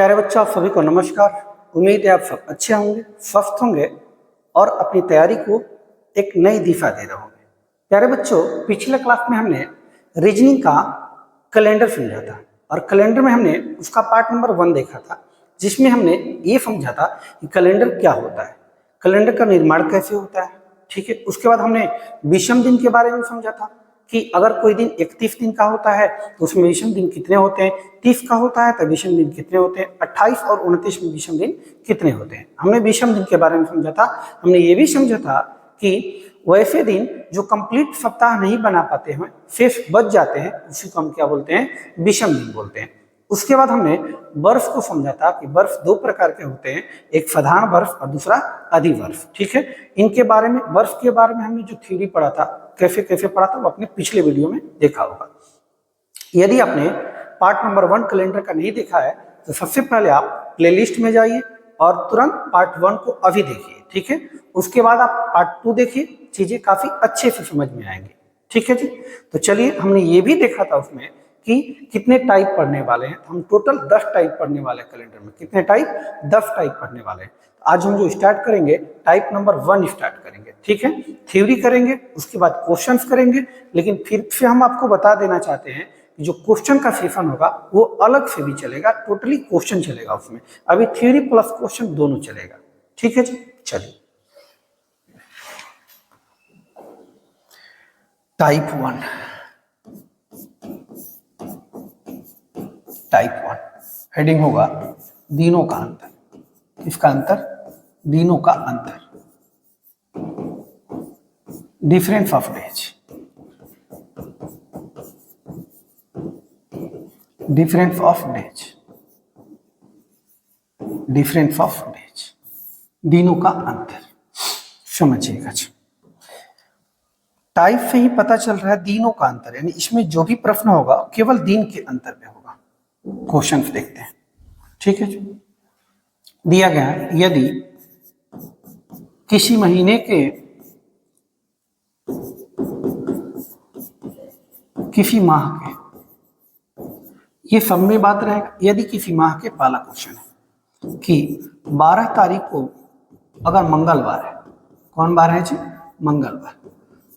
प्यारे बच्चों, आप सभी को नमस्कार। उम्मीद है आप सब अच्छे होंगे, स्वस्थ होंगे और अपनी तैयारी को एक नई दिशा दे रहे होंगे। प्यारे बच्चों, पिछले क्लास में हमने रीजनिंग का कैलेंडर समझा था और कैलेंडर में हमने उसका पार्ट नंबर 1 देखा था, जिसमें हमने ये समझा था कि कैलेंडर क्या होता है, कैलेंडर का निर्माण कैसे होता है। ठीक है, उसके बाद हमने विषम दिन के बारे में समझा था कि अगर कोई दिन 31 दिन का होता है तो उसमें विषम दिन कितने होते हैं, 30 का होता है तो विषम दिन कितने होते हैं, 28 और 29 में विषम दिन कितने होते हैं। हमने विषम दिन के बारे में समझा था। हमने ये भी समझा था कि वैसे दिन जो कंप्लीट सप्ताह नहीं बना पाते हैं, शेष बच जाते हैं, उसी को हम क्या बोलते हैं, विषम दिन बोलते हैं। उसके बाद हमने बर्फ को समझा था कि बर्फ दो प्रकार के होते हैं, एक साधारण बर्फ और दूसरा अधि बर्फ। ठीक है, इनके बारे में, बर्फ के बारे में हमने जो थ्योरी पढ़ा था, कैसे कैसे पढ़ा था, वो अपने पिछले वीडियो में देखा होगा। यदि आपने पार्ट नंबर 1 कैलेंडर का नहीं देखा है तो सबसे पहले आप प्लेलिस्ट में जाइए और तुरंत पार्ट 1 को अभी देखिए। ठीक है, उसके बाद आप पार्ट 2 देखिए, चीजें काफी अच्छे से समझ में आएंगी। ठीक है जी, तो चलिए, हमने ये भी देखा था उसमें कि कितने टाइप पढ़ने वाले हैं। हम टोटल 10 टाइप पढ़ने वाले हैं कैलेंडर में। कितने टाइप? 10 टाइप पढ़ने वाले हैं। आज हम जो स्टार्ट करेंगे, टाइप नंबर 1 स्टार्ट करेंगे। ठीक है, थ्योरी करेंगे, उसके बाद क्वेश्चंस करेंगे। लेकिन फिर से हम आपको बता देना चाहते हैं कि जो क्वेश्चन का सेशन होगा वो अलग से भी चलेगा, टोटली क्वेश्चन चलेगा उसमें। अभी थ्योरी प्लस क्वेश्चन दोनों चलेगा। ठीक है जी, चलिए। टाइप 1, टाइप 1 हेडिंग होगा दिनों का अंतर। इसका अंतर, दिनों का अंतर, difference of days, difference of days, difference of days, दिनों का अंतर। समझिएगा, टाइप से ही पता चल रहा है दिनों का अंतर, यानी इसमें जो भी प्रश्न होगा केवल दिन के अंतर पे होगा। क्वेश्चन देखते हैं। ठीक है जी, दिया गया है, यदि किसी महीने के, किसी माह के, ये सब में बात रहेगा, यदि किसी माह के, पहला क्वेश्चन है कि 12 तारीख को अगर मंगलवार है, कौन बार है जी? मंगलवार।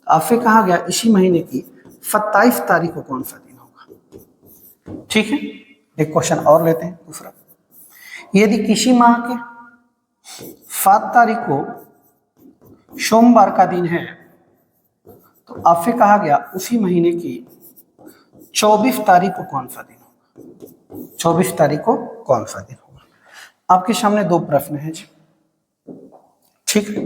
तो आपसे कहा गया इसी महीने की 27 तारीख को कौन सा दिन होगा। ठीक है, एक क्वेश्चन और लेते हैं, दूसरा। यदि किसी माह के 7 तारीख को सोमवार का दिन है तो आपसे कहा गया उसी महीने की 24 तारीख को कौन सा दिन होगा। 24 तारीख को कौन सा दिन होगा। आपके सामने दो प्रश्न है जी। ठीक है,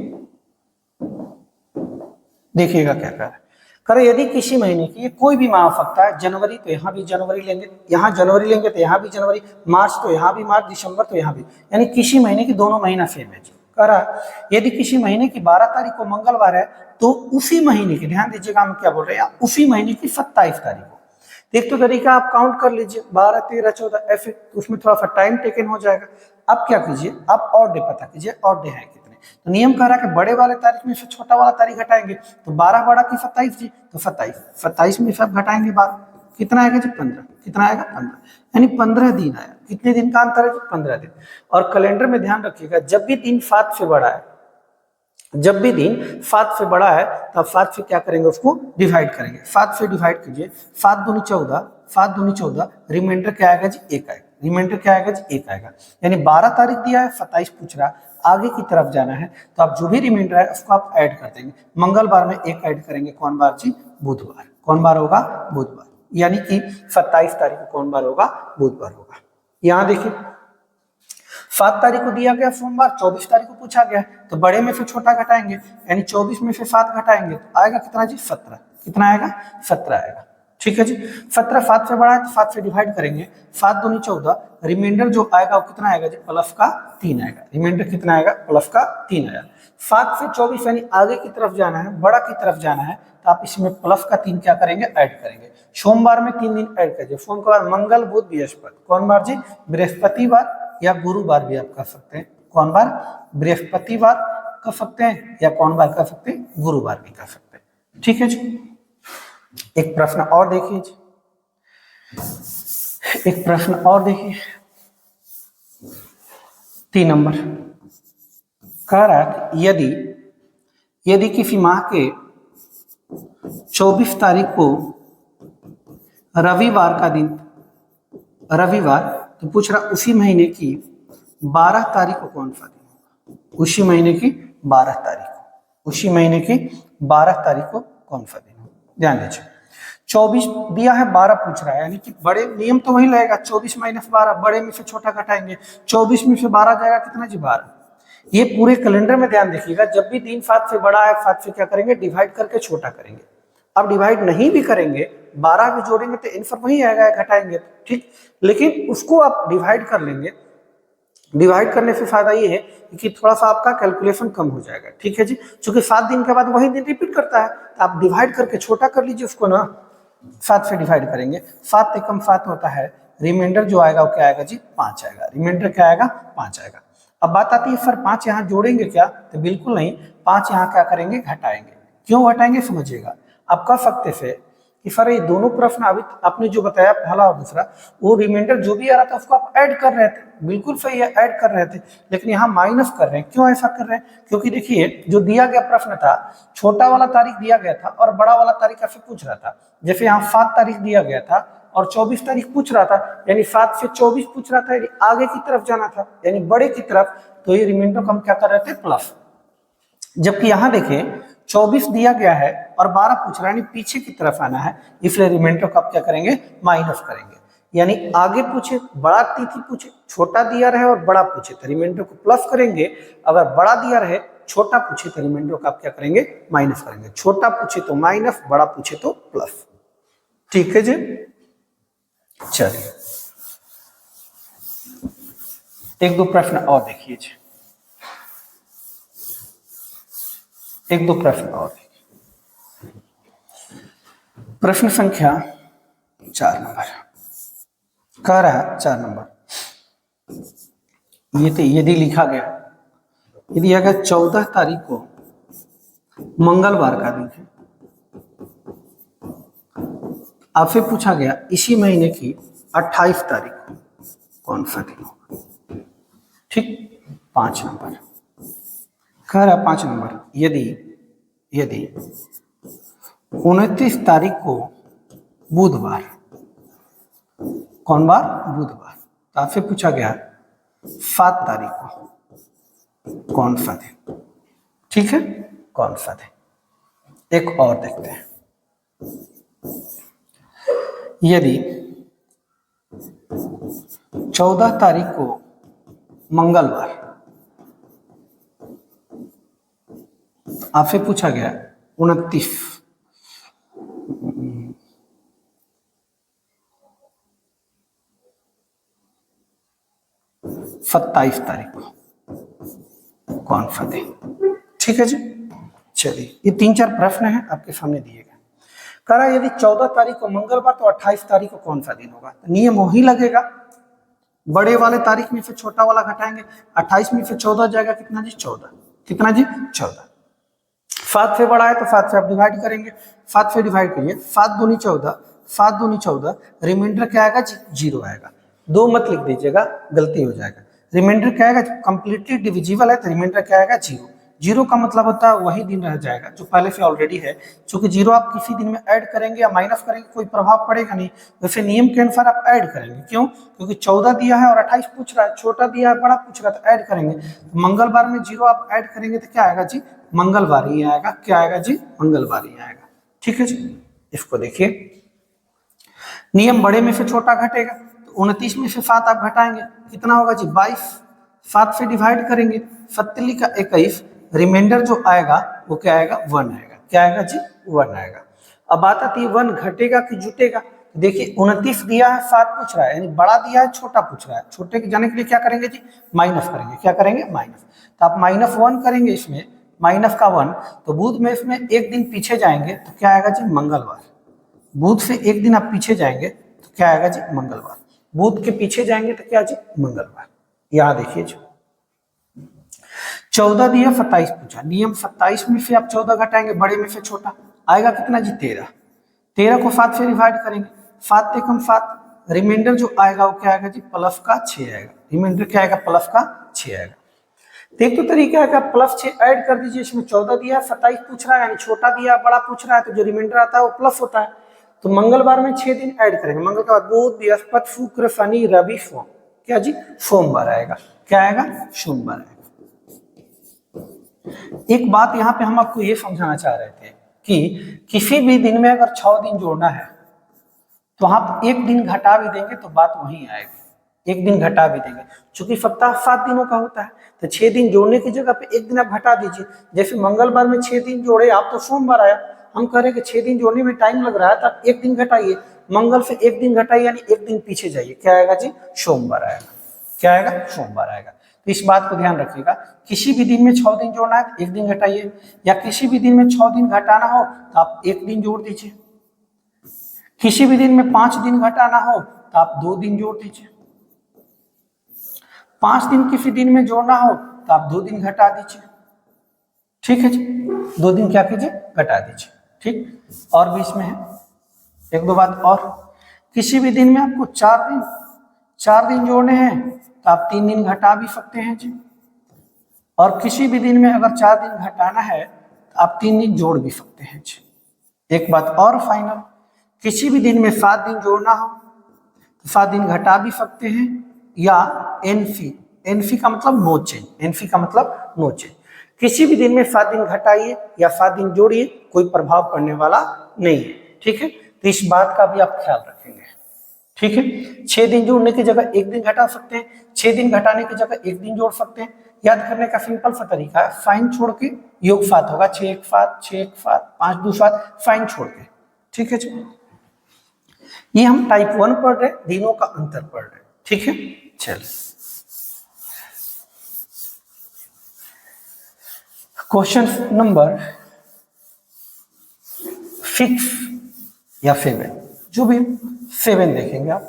देखिएगा क्या कह रहा है। करे यदि किसी महीने की, ये कोई भी माह हो सकता है, जनवरी तो यहाँ भी जनवरी लेंगे, यहाँ जनवरी लेंगे तो यहाँ भी जनवरी, मार्च तो यहाँ भी मार्च, दिसंबर तो यहाँ भी, यानी किसी महीने की दोनों महीना सेम है। कह रहा यदि किसी महीने की 12 तारीख को मंगलवार है तो उसी महीने की, ध्यान दीजिएगा हम क्या बोल रहे हैं, उसी महीने की 27 तारीख को। एक तो तरीका आप काउंट कर लीजिए, 12, 13, 14 ऐसे, उसमें थोड़ा सा टाइम टेकन हो जाएगा। अब क्या कीजिए, आप और डे पता कीजिए, और डे है कितने। तो नियम कह रहा है कि बड़े वाले तारीख में से छोटा वाला तारीख घटाएंगे, तो 12 बड़ा की 27 जी, तो 27 में सब घटाएंगे 12, कितना आएगा जी? 15। कितना आएगा? 15, यानी 15 दिन आया। कितने दिन का अंतर है जी? 15 दिन। और कैलेंडर में ध्यान रखिएगा, जब भी दिन 7 से बड़ा है, जब भी दिन 7 से बड़ा है तब 7 से क्या करेंगे, उसको डिवाइड करेंगे। 7 से डिवाइड कीजिए, 7 दूनी 14, 7 दूनी 14, रिमाइंडर क्या आएगा जी? 1 आएगा। रिमाइंडर क्या आएगा जी? 1 आएगा। यानी 12 तारीख दिया है, 27 पूछ रहा, आगे की तरफ जाना है तो आप जो भी रिमाइंडर है उसको आप ऐड कर देंगे। मंगलवार में 1 ऐड करेंगे, कौन बार जी? बुधवार। कौन बार होगा? बुधवार। यानी कि 27 तारीख को कौन बार होगा? बुधवार होगा। यहाँ देखिए, 7 तारीख को दिया गया सोमवार, 24 तारीख को पूछा गया, तो बड़े में से छोटा घटाएंगे, यानी 24 में से 7 घटाएंगे तो आएगा कितना जी? 17। कितना आएगा? 17 आएगा। ठीक है जी, 17 7 से बड़ा है तो 7 से डिवाइड करेंगे, 7 दूनी 14, रिमाइंडर जो आएगा वो कितना आएगा जी? प्लस का 3 आएगा। रिमाइंडर कितना आएगा? प्लस का 3 आएगा। 7 से 24 यानी आगे की तरफ जाना है, बड़ा की तरफ जाना है, तो आप इसमें प्लस का 3 क्या करेंगे? ऐड करेंगे। सोमवार में 3 दिन ऐड करिए, सोमवार, मंगल, बुध, बृहस्पति, कौन बार जी? बृहस्पतिवार या गुरुवार भी आप कर सकते हैं। कौन बार? बृहस्पतिवार कर सकते हैं या कौन बार कर सकते हैं? गुरुवार भी कर सकते हैं। ठीक है जी, एक प्रश्न और देखिए जी, एक प्रश्न और देखिए। 3 नंबर कह रहा है कि यदि यदि किसी माह के 24 तारीख को रविवार का दिन, रविवार, तो पूछ रहा उसी महीने की 12 तारीख को कौन सा दिन होगा। उसी महीने की 12 तारीख को, उसी महीने की 12 तारीख को कौन सा दिन होगा। ध्यान दीजिए 24 दिया है, 12 पूछ रहा है, यानी कि बड़े नियम तो वही लगेगा, 24 माइनस 12, बड़े में से छोटा घटाएंगे, 24 में से 12 जाएगा कितना जी 12। ये पूरे कैलेंडर में ध्यान देखिएगा, जब भी दिन 7 से बड़ा है 7 से क्या करेंगे डिवाइड करके छोटा करेंगे। अब डिवाइड नहीं भी करेंगे 12 भी जोड़ेंगे तो आंसर वही आएगा, घटाएंगे ठीक, लेकिन उसको आप डिवाइड कर लेंगे। डिवाइड करने से फायदा ये है कि थोड़ा सा आपका कैलकुलेशन कम हो जाएगा, ठीक है जी, क्योंकि 7 दिन के बाद वही दिन रिपीट करता है, तो आप डिवाइड करके छोटा कर लीजिए उसको ना, 7 से डिवाइड करेंगे, 7 से कम 7 होता है, रिमाइंडर जो आएगा वो क्या आएगा जी 5 आएगा, रिमाइंडर क्या आएगा 5 आएगा। अब बात आती है सर 5 यहाँ जोड़ेंगे क्या, तो बिल्कुल नहीं, 5 यहाँ क्या करेंगे घटाएंगे। क्यों घटाएंगे समझिएगा। आप कह सकते थे कि सर ये दोनों प्रश्न अभी आपने जो बताया पहला और दूसरा, वो रिमाइंडर जो भी आ रहा था उसको आप ऐड कर रहे थे, बिल्कुल सही है ऐड कर रहे थे, लेकिन यहाँ माइनस कर रहे हैं। क्यों ऐसा कर रहे हैं, क्योंकि देखिए जो दिया गया प्रश्न था छोटा वाला तारीख दिया गया था और बड़ा वाला तारीख ऐसे पूछ रहा था, जैसे यहाँ 7 तारीख दिया गया था और 24 तारीख पूछ रहा था, यानी 7 से 24 पूछ रहा था, यानी आगे की तरफ जाना था, यानी बड़े की तरफ, तो ये रिमाइंडर को हम क्या कर रहे थे प्लस। जबकि यहाँ देखें 24 दिया गया है और 12 पूछ रहा है, यानी पीछे की तरफ आना है, इसलिए रिमाइंडर को आप क्या करेंगे माइनस करेंगे, यानी आगे पूछे बड़ा तिथि पूछे, छोटा दिया रहे और बड़ा पूछे तो रिमाइंडर को प्लस करेंगे, अगर बड़ा दिया रहे छोटा पूछे तो रिमाइंडर को आप क्या करेंगे माइनस करेंगे, छोटा पूछे तो माइनस, बड़ा पूछे तो प्लस, ठीक है जी। चलिए एक दो प्रश्न और देखिए जी, एक दो प्रश्न और देखिए। प्रश्न संख्या 4 नंबर कह रहा है, 4 नंबर यदि लिखा गया, यदि अगर 14 तारीख को मंगलवार का दिन है, आपसे पूछा गया इसी महीने की 28 तारीख को कौन सा दिन होगा, ठीक। 5 नंबर कह रहा 5 नंबर यदि 29 तारीख को बुधवार, कौन बार बुधवार, तो आपसे पूछा गया 7 तारीख को कौन सा दिन, ठीक है कौन सा दिन। एक और देखते हैं, यदि 14 तारीख को मंगलवार, आपसे पूछा गया 29 27 तारीख को कौन सा दिन, ठीक है जी। चलिए ये 3-4 प्रश्न हैं आपके सामने दिए गए। कह रहा यदि 14 तारीख को मंगलवार तो 28 तारीख को कौन सा दिन होगा, तो नियम वही लगेगा, बड़े वाले तारीख में से छोटा वाला घटाएंगे, 28 में से 14 जाएगा कितना जी 14, कितना जी 14। 7 से बड़ा है तो 7 से आप डिवाइड करेंगे, 7 से डिवाइड करिए, 7 दूनी 14, 7 दूनी 14, रिमाइंडर क्या आएगा जी 0 आएगा, 2 मत लिख दीजिएगा गलती हो जाएगा। रिमाइंडर क्या आएगा, कंप्लीटली डिविजिबल है तो रिमाइंडर क्या आएगा 0। 0 का मतलब होता है वही दिन रह जाएगा जो पहले से ऑलरेडी है, क्योंकि 0 आप किसी दिन में ऐड करेंगे या माइनस करेंगे कोई प्रभाव पड़ेगा नहीं, वैसे नियम के अनुसार आप ऐड करेंगे। क्यों, क्योंकि 14 दिया है और 28 पूछ रहा है, छोटा दिया है बड़ा पूछ रहा है, तो ऐड करेंगे। मंगलवार में 0 आप ऐड करेंगे तो क्या आएगा जी मंगलवार ही आएगा, क्या आएगा जी मंगलवार ही आएगा, ठीक है जी। इसको देखिए, नियम बड़े में से छोटा घटेगा, तो 29 में से 7 आप घटाएंगे कितना होगा जी 22, 7 से डिवाइड करेंगे, 7 का 21, रिमाइंडर जो आएगा वो क्या आएगा 1 आएगा, क्या आएगा जी 1 आएगा। अब बात आती है 1 घटेगा कि जुटेगा, देखिए 29 दिया है 7 पूछ रहा है, यानी बड़ा दिया है छोटा पूछ रहा है, छोटे के जाने के लिए क्या करेंगे जी माइनस करेंगे, क्या करेंगे माइनस, तो आप -1 करेंगे इसमें, माइनस का 1, तो बुध में इसमें एक दिन पीछे जाएंगे तो क्या आएगा जी मंगलवार, बुध से एक दिन आप पीछे जाएंगे तो क्या आएगा जी मंगलवार, बुध के पीछे जाएंगे तो क्या जी मंगलवार। यहाँ देखिए जो 14 दिया 27 पूछा, नियम 27 में से आप 14 घटाएंगे, बड़े में से छोटा आएगा कितना जी 13, 13 को 7 से डिवाइड करेंगे, 7 से कम 7, रिमाइंडर जो आएगा वो क्या आएगा जी, प्लस का 6 आएगा। रिमाइंडर क्या आएगा, प्लस का 6 आएगा। तो एक तो तरीका है कि आप प्लस 6 ऐड कर दीजिए, इसमें 14 दिया है, 27 पूछ रहा है, यानी छोटा दिया बड़ा पूछ रहा है, तो जो रिमाइंडर आता है वो प्लस होता है। तो मंगलवार में 6 दिन ऐड करेंगे, मंगल के बाद बुध बृहस्पति शुक्र शनि रवि सोम, क्या जी, सोमवार आएगा। क्या आएगा, सोमवार आएगा। एक बात यहाँ पे हम आपको ये समझाना चाह रहे थे कि किसी भी दिन में अगर 6 दिन जोड़ना है तो आप एक दिन घटा भी देंगे तो बात वहीं आएगी, एक दिन घटा भी देंगे, क्योंकि सप्ताह 7 दिनों का होता है। तो 6 दिन जोड़ने की जगह पे एक दिन आप घटा दीजिए। जैसे मंगलवार में 6 दिन जोड़े आप, तो सोमवार आया, हम कह रहे हैं कि 6 दिन जोड़ने में टाइम लग रहा है, तो आप एक दिन घटाइए, मंगल से एक दिन घटाइए, यानी एक दिन पीछे जाइए, क्या आएगा जी, सोमवार आएगा। क्या आएगा, सोमवार आएगा। तो इस बात को ध्यान रखिएगा, किसी भी दिन में 6 दिन जोड़ना है तो एक दिन घटाइए, या किसी भी दिन में 6 दिन घटाना हो तो आप एक दिन जोड़ दीजिए, किसी भी दिन में 5 दिन घटाना हो तो आप 2 दिन जोड़ दीजिए, 5 दिन किसी दिन में जोड़ना हो तो आप 2 दिन घटा दीजिए। ठीक है जी, 2 दिन क्या कीजिए, घटा दीजिए। ठीक, और भी इसमें है एक दो बात और, किसी भी दिन में आपको 4 दिन जोड़ने हैं तो आप 3 दिन घटा भी सकते हैं जी, और किसी भी दिन में अगर 4 दिन घटाना है तो आप 3 दिन जोड़ भी सकते हैं जी। एक बात और फाइनल, किसी भी दिन में 7 दिन जोड़ना हो तो 7 दिन घटा भी सकते हैं, या एनफी का मतलब नो चेंज, एनफी का मतलब नो चेंज, किसी भी दिन में 7 दिन घटाइए या 7 दिन जोड़िए, कोई प्रभाव पड़ने वाला नहीं है। ठीक है, तो इस बात का भी आप ख्याल रखेंगे। ठीक है, 6 दिन जोड़ने की जगह एक दिन घटा सकते हैं, 6 दिन घटाने की जगह एक दिन जोड़ सकते हैं। याद करने का सिंपल सा तरीका है, साइन छोड़ के योग 7 होगा, 6 1 7, 6 1 7, 5 2 7, साइन छोड़ के। ठीक है जी, ये हम टाइप 1 पढ़ रहे, दिनों का अंतर पढ़ रहे। ठीक है, चलिए क्वेश्चन नंबर 6 या 7, जो भी 7 देखेंगे आप,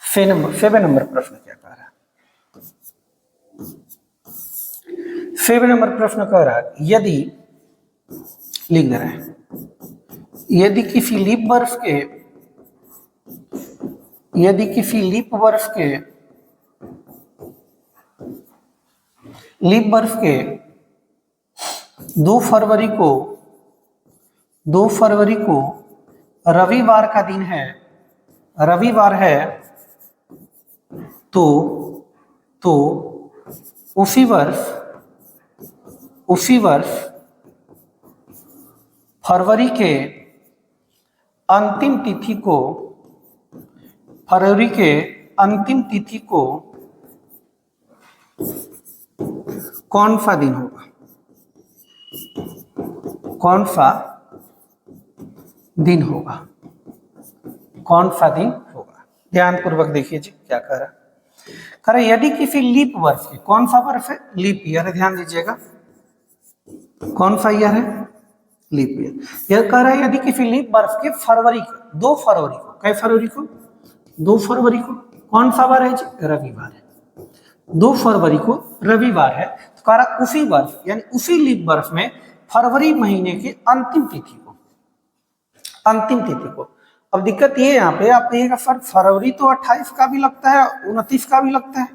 7 नंबर प्रश्न क्या कह रहा है, 7 नंबर प्रश्न कह रहा है, यदि लिख दे रहे हैं, यदि किसी लीप वर्ष के 2 फरवरी को रविवार का दिन है, रविवार है, तो उसी वर्ष फरवरी के अंतिम तिथि को कौन सा दिन होगा, कौन सा दिन होगा, कौन सा दिन होगा। ध्यान पूर्वक देखिए जी क्या कह रहा है, कह रहा यदि किसी लीप वर्ष के, कौन सा वर्ष है, लीप ईयर है, ध्यान दीजिएगा, कौन सा ईयर है, लीप ईयर। यह कह रहा है यदि किसी लीप वर्ष के फरवरी को, 2 फरवरी को, कई फरवरी को, 2 फरवरी को, कौन सा वार है जी, रविवार है, 2 फरवरी को रविवार है, तो कह रहा उसी वर्ष यानी उसी लीप वर्ष में फरवरी महीने की अंतिम तिथि को। अब दिक्कत ये यहाँ पे आप कहिएगा सर फरवरी तो 28 का भी लगता है, 29 का भी लगता है,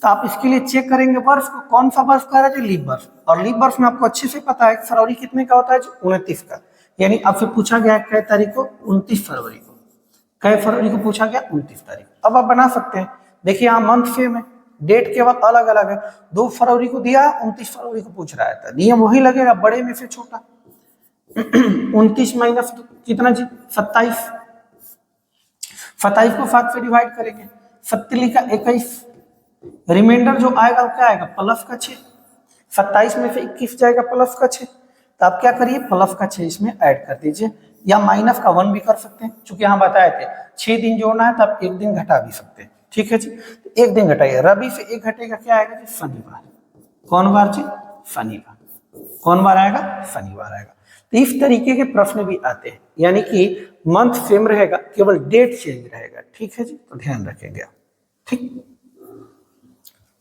तो आप इसके लिए चेक करेंगे वर्ष को, कौन सा वर्ष कह रहे थे, लीप वर्ष, और लीप वर्ष में आपको अच्छे से पता है कि फरवरी कितने का होता है, 29 का, यानी आपसे पूछा गया कै तारीख को, 29 फरवरी को, कै फरवरी को पूछा गया, 29 तारीख। अब आप बना सकते हैं, देखिए यहाँ मंथ सेम है, डेट केवल अलग अलग है, 2 फरवरी को दिया, 29 फरवरी को पूछ रहा है, नियम वही लगेगा, बड़े में से छोटा। 29 माइनस कितना जी, 27, 27 को 7 से डिवाइड करेंगे, 7 लिखा 21, रिमाइंडर जो आएगा वो क्या आएगा, प्लस का 6, 27 में से 21 जाएगा प्लस का 6, तो आप क्या करिए प्लस का 6 इसमें ऐड कर दीजिए, या माइनस का 1 भी कर सकते हैं, चूंकि यहाँ बताए थे 6 दिन जोड़ना है तो आप एक दिन घटा भी सकते हैं। ठीक है जी, तो एक दिन घटाइए, रवि से एक घटेगा, क्या आएगा जी, शनिवार, कौन बार जी, शनिवार, कौन बार आएगा, शनिवार आएगा। तो इस तरीके के प्रश्न भी आते हैं, यानी कि मंथ सेम रहेगा, केवल डेट चेंज रहेगा। ठीक है जी, तो ध्यान रखेंगे। ठीक,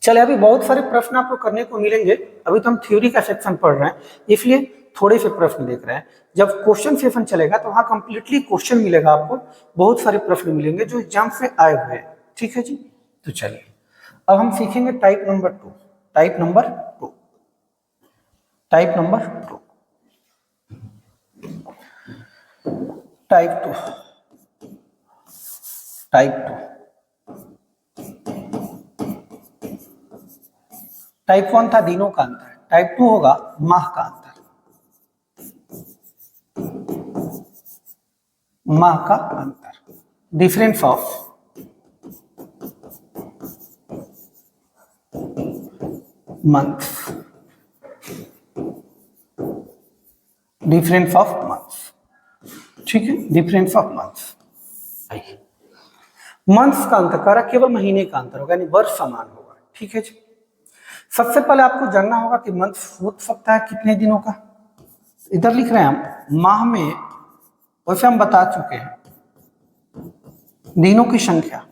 चले अभी बहुत सारे प्रश्न आपको करने को मिलेंगे, अभी तो हम थ्योरी का सेक्शन पढ़ रहे हैं, इसलिए थोड़े से प्रश्न देख रहे हैं। जब क्वेश्चन सेशन चलेगा तो वहां कंप्लीटली क्वेश्चन मिलेगा आपको, बहुत सारे प्रश्न मिलेंगे जो एग्जाम से आए हुए हैं। ठीक है जी, तो चलिए अब हम सीखेंगे type number 2। Type number 2, type number 2, type 2, type 2। Type 1 था दिनों का अंतर, टाइप 2 होगा माह का अंतर। माह का अंतर, difference of month, difference of month. ठीक है, डिफरेंस ऑफ मंथ। मंथ्स का अंतर करा केवल महीने का अंतर होगा, यानी वर्ष समान होगा। ठीक है जी, सबसे पहले आपको जानना होगा कि मंथ हो सकता है कितने दिनों का। इधर लिख रहे हैं हम माह में, वैसे हम बता चुके हैं दिनों की संख्या,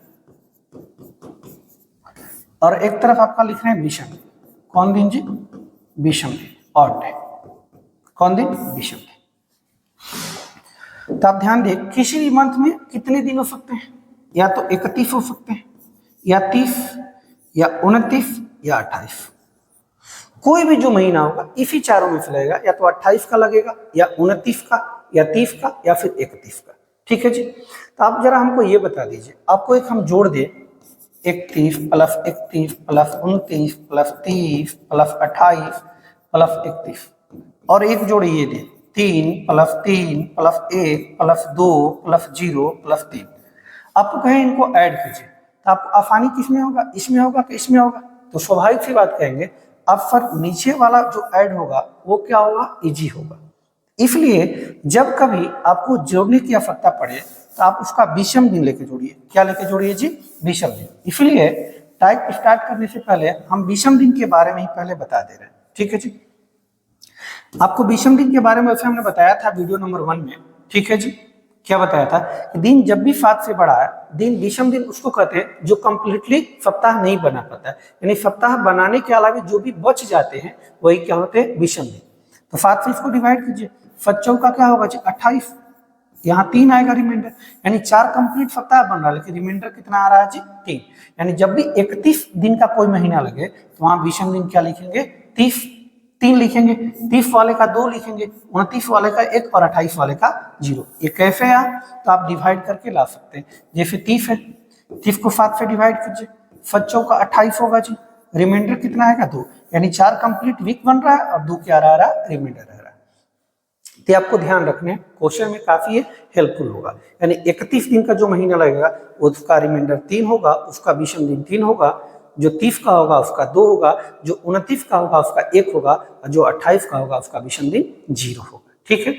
और एक तरफ आपका लिख रहे हैं विषम। कौन दिन जी? विषम दिन, ऑड डे। कौन दिन? विषम दिन। तो आप ध्यान दें, किसी भी मंथ में कितने दिन हो सकते हैं? या तो 31 हो सकते हैं, या 30, या 29, या 28। कोई भी जो महीना होगा इसी चारों में से लगेगा, या तो 28 का लगेगा, या 29 का, या 30 का, या फिर 31 का। ठीक है जी, तो आप जरा हमको ये बता दीजिए, आपको एक हम जोड़ दे 31 plus 31 plus 29 plus 30 plus 28 plus 31, और एक जोड़ ये दे 3 plus 3 plus 1 plus 2 plus 0 plus 3। आपको कहें इनको ऐड कीजिए, तो आपको आसानी किसमें होगा? इसमें होगा कि इसमें होगा? तो स्वाभाविक सी बात कहेंगे, अब सर नीचे वाला जो ऐड होगा वो क्या होगा? इजी होगा। इसलिए जब कभी आपको जोड़ने की आवश्यकता पड़े तो आप उसका विषम दिन लेके जोड़िए। क्या लेके जोड़िए जी? विषम दिन। इसलिए टाइप स्टार्ट करने से पहले हम विषम दिन के बारे में ही पहले बता दे रहे हैं। ठीक है जी, आपको विषम दिन के बारे में वैसे हमने बताया था वीडियो नंबर 1 में। ठीक है जी, क्या बताया था कि दिन जब भी 7 से बड़ा है, दिन विषम दिन उसको कहते हैं जो कंप्लीटली सप्ताह नहीं बना पाता है, यानी सप्ताह बनाने के अलावा जो भी बच जाते हैं वही क्या होते हैं? विषम दिन। तो 7 से इसको डिवाइड कीजिए, 7 का क्या होगा जी? 28। यहाँ 3 आएगा रिमाइंडर, यानी 4 कंप्लीट सप्ताह बन रहा है, लेकिन रिमाइंडर कितना आ रहा है जी? 3। यानी जब भी 31 दिन का कोई महीना लगे तो वहां विषम दिन क्या लिखेंगे? 3 लिखेंगे। 30 वाले का 2 लिखेंगे, 29 वाले का 1 और 28 वाले का 0। ये कैसे है? तो आप डिवाइड करके ला सकते हैं। जैसे 30 है, 30 को 7 से डिवाइड कीजिए, 7 का 28 होगा जी, रिमाइंडर कितना आएगा? 2। यानी 4 कंप्लीट वीक बन रहा है और 2 क्या रहा है? रिमाइंडर रह रहा है। तो आपको ध्यान रखने, क्वेश्चन में काफी हेल्पफुल होगा। यानी 31 दिन का जो महीना लगेगा उसका रिमाइंडर 3 होगा, उसका विषम दिन 3 होगा, जो 30 का होगा उसका 2 होगा, जो 29 का होगा उसका 1 होगा, और जो 28 का होगा उसका विषम दिन 0 होगा। ठीक है,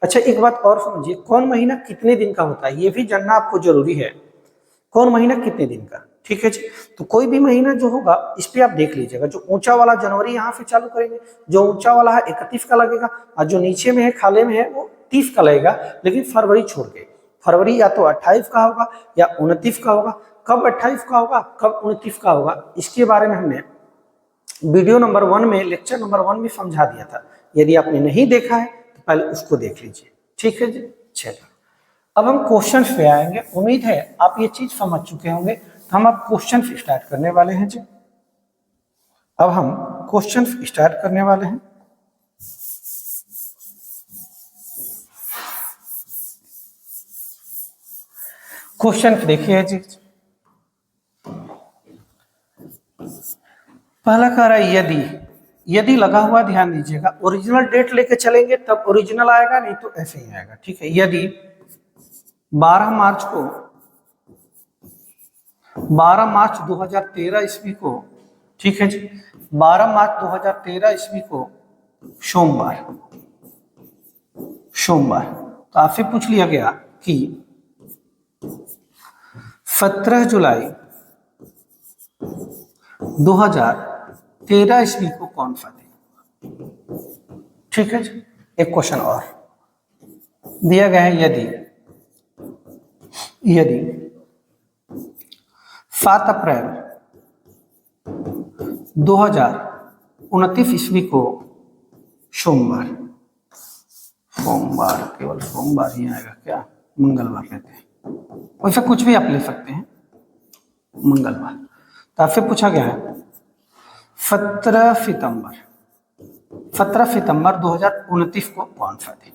अच्छा एक बात और समझिए, कौन महीना कितने दिन का होता है ये भी जानना आपको जरूरी है। कौन महीना कितने दिन का? ठीक है जी, तो कोई भी महीना जो होगा इस पे आप देख लीजिएगा, जो ऊंचा वाला जनवरी यहाँ से चालू करेंगे, जो ऊंचा वाला है 31 का लगेगा, और जो नीचे में है खाले में है वो 30 का लगेगा, लेकिन फरवरी छोड़ के। फरवरी या तो 28 का होगा या 29 का होगा। कब 28 का होगा, कब 29 का होगा, इसके बारे में हमने वीडियो नंबर 1 में, लेक्चर नंबर 1 में समझा दिया था। यदि आपने नहीं देखा है तो पहले उसको देख लीजिए। ठीक है जी, चलिए अब हम क्वेश्चन पे आएंगे। उम्मीद है आप ये चीज समझ चुके होंगे। तो हम अब क्वेश्चन स्टार्ट करने वाले हैं जी। अब हम क्वेश्चन स्टार्ट करने वाले हैं। क्वेश्चन देखिए जी, पहला कह रहा है यदि लगा हुआ, ध्यान दीजिएगा, ओरिजिनल डेट लेके चलेंगे तब ओरिजिनल आएगा, नहीं तो ऐसे ही आएगा। ठीक है, यदि 12 मार्च 2013 ईस्वी को, ठीक है जी, 12 मार्च 2013 ईस्वी को सोमवार, तो आपसे पूछ लिया गया कि 17 जुलाई 2013 ईस्वी को कौन सा दिन? ठीक है जी, एक क्वेश्चन और दिया गया है, यदि 7 अप्रैल 2029 ईस्वी को सोमवार, सोमवार, केवल सोमवार ही आएगा क्या, मंगलवार लेते हैं, वैसे कुछ भी आप ले सकते हैं, मंगलवार। तो आपसे पूछा गया है 17 सितंबर 2029 को कौन सा दिन।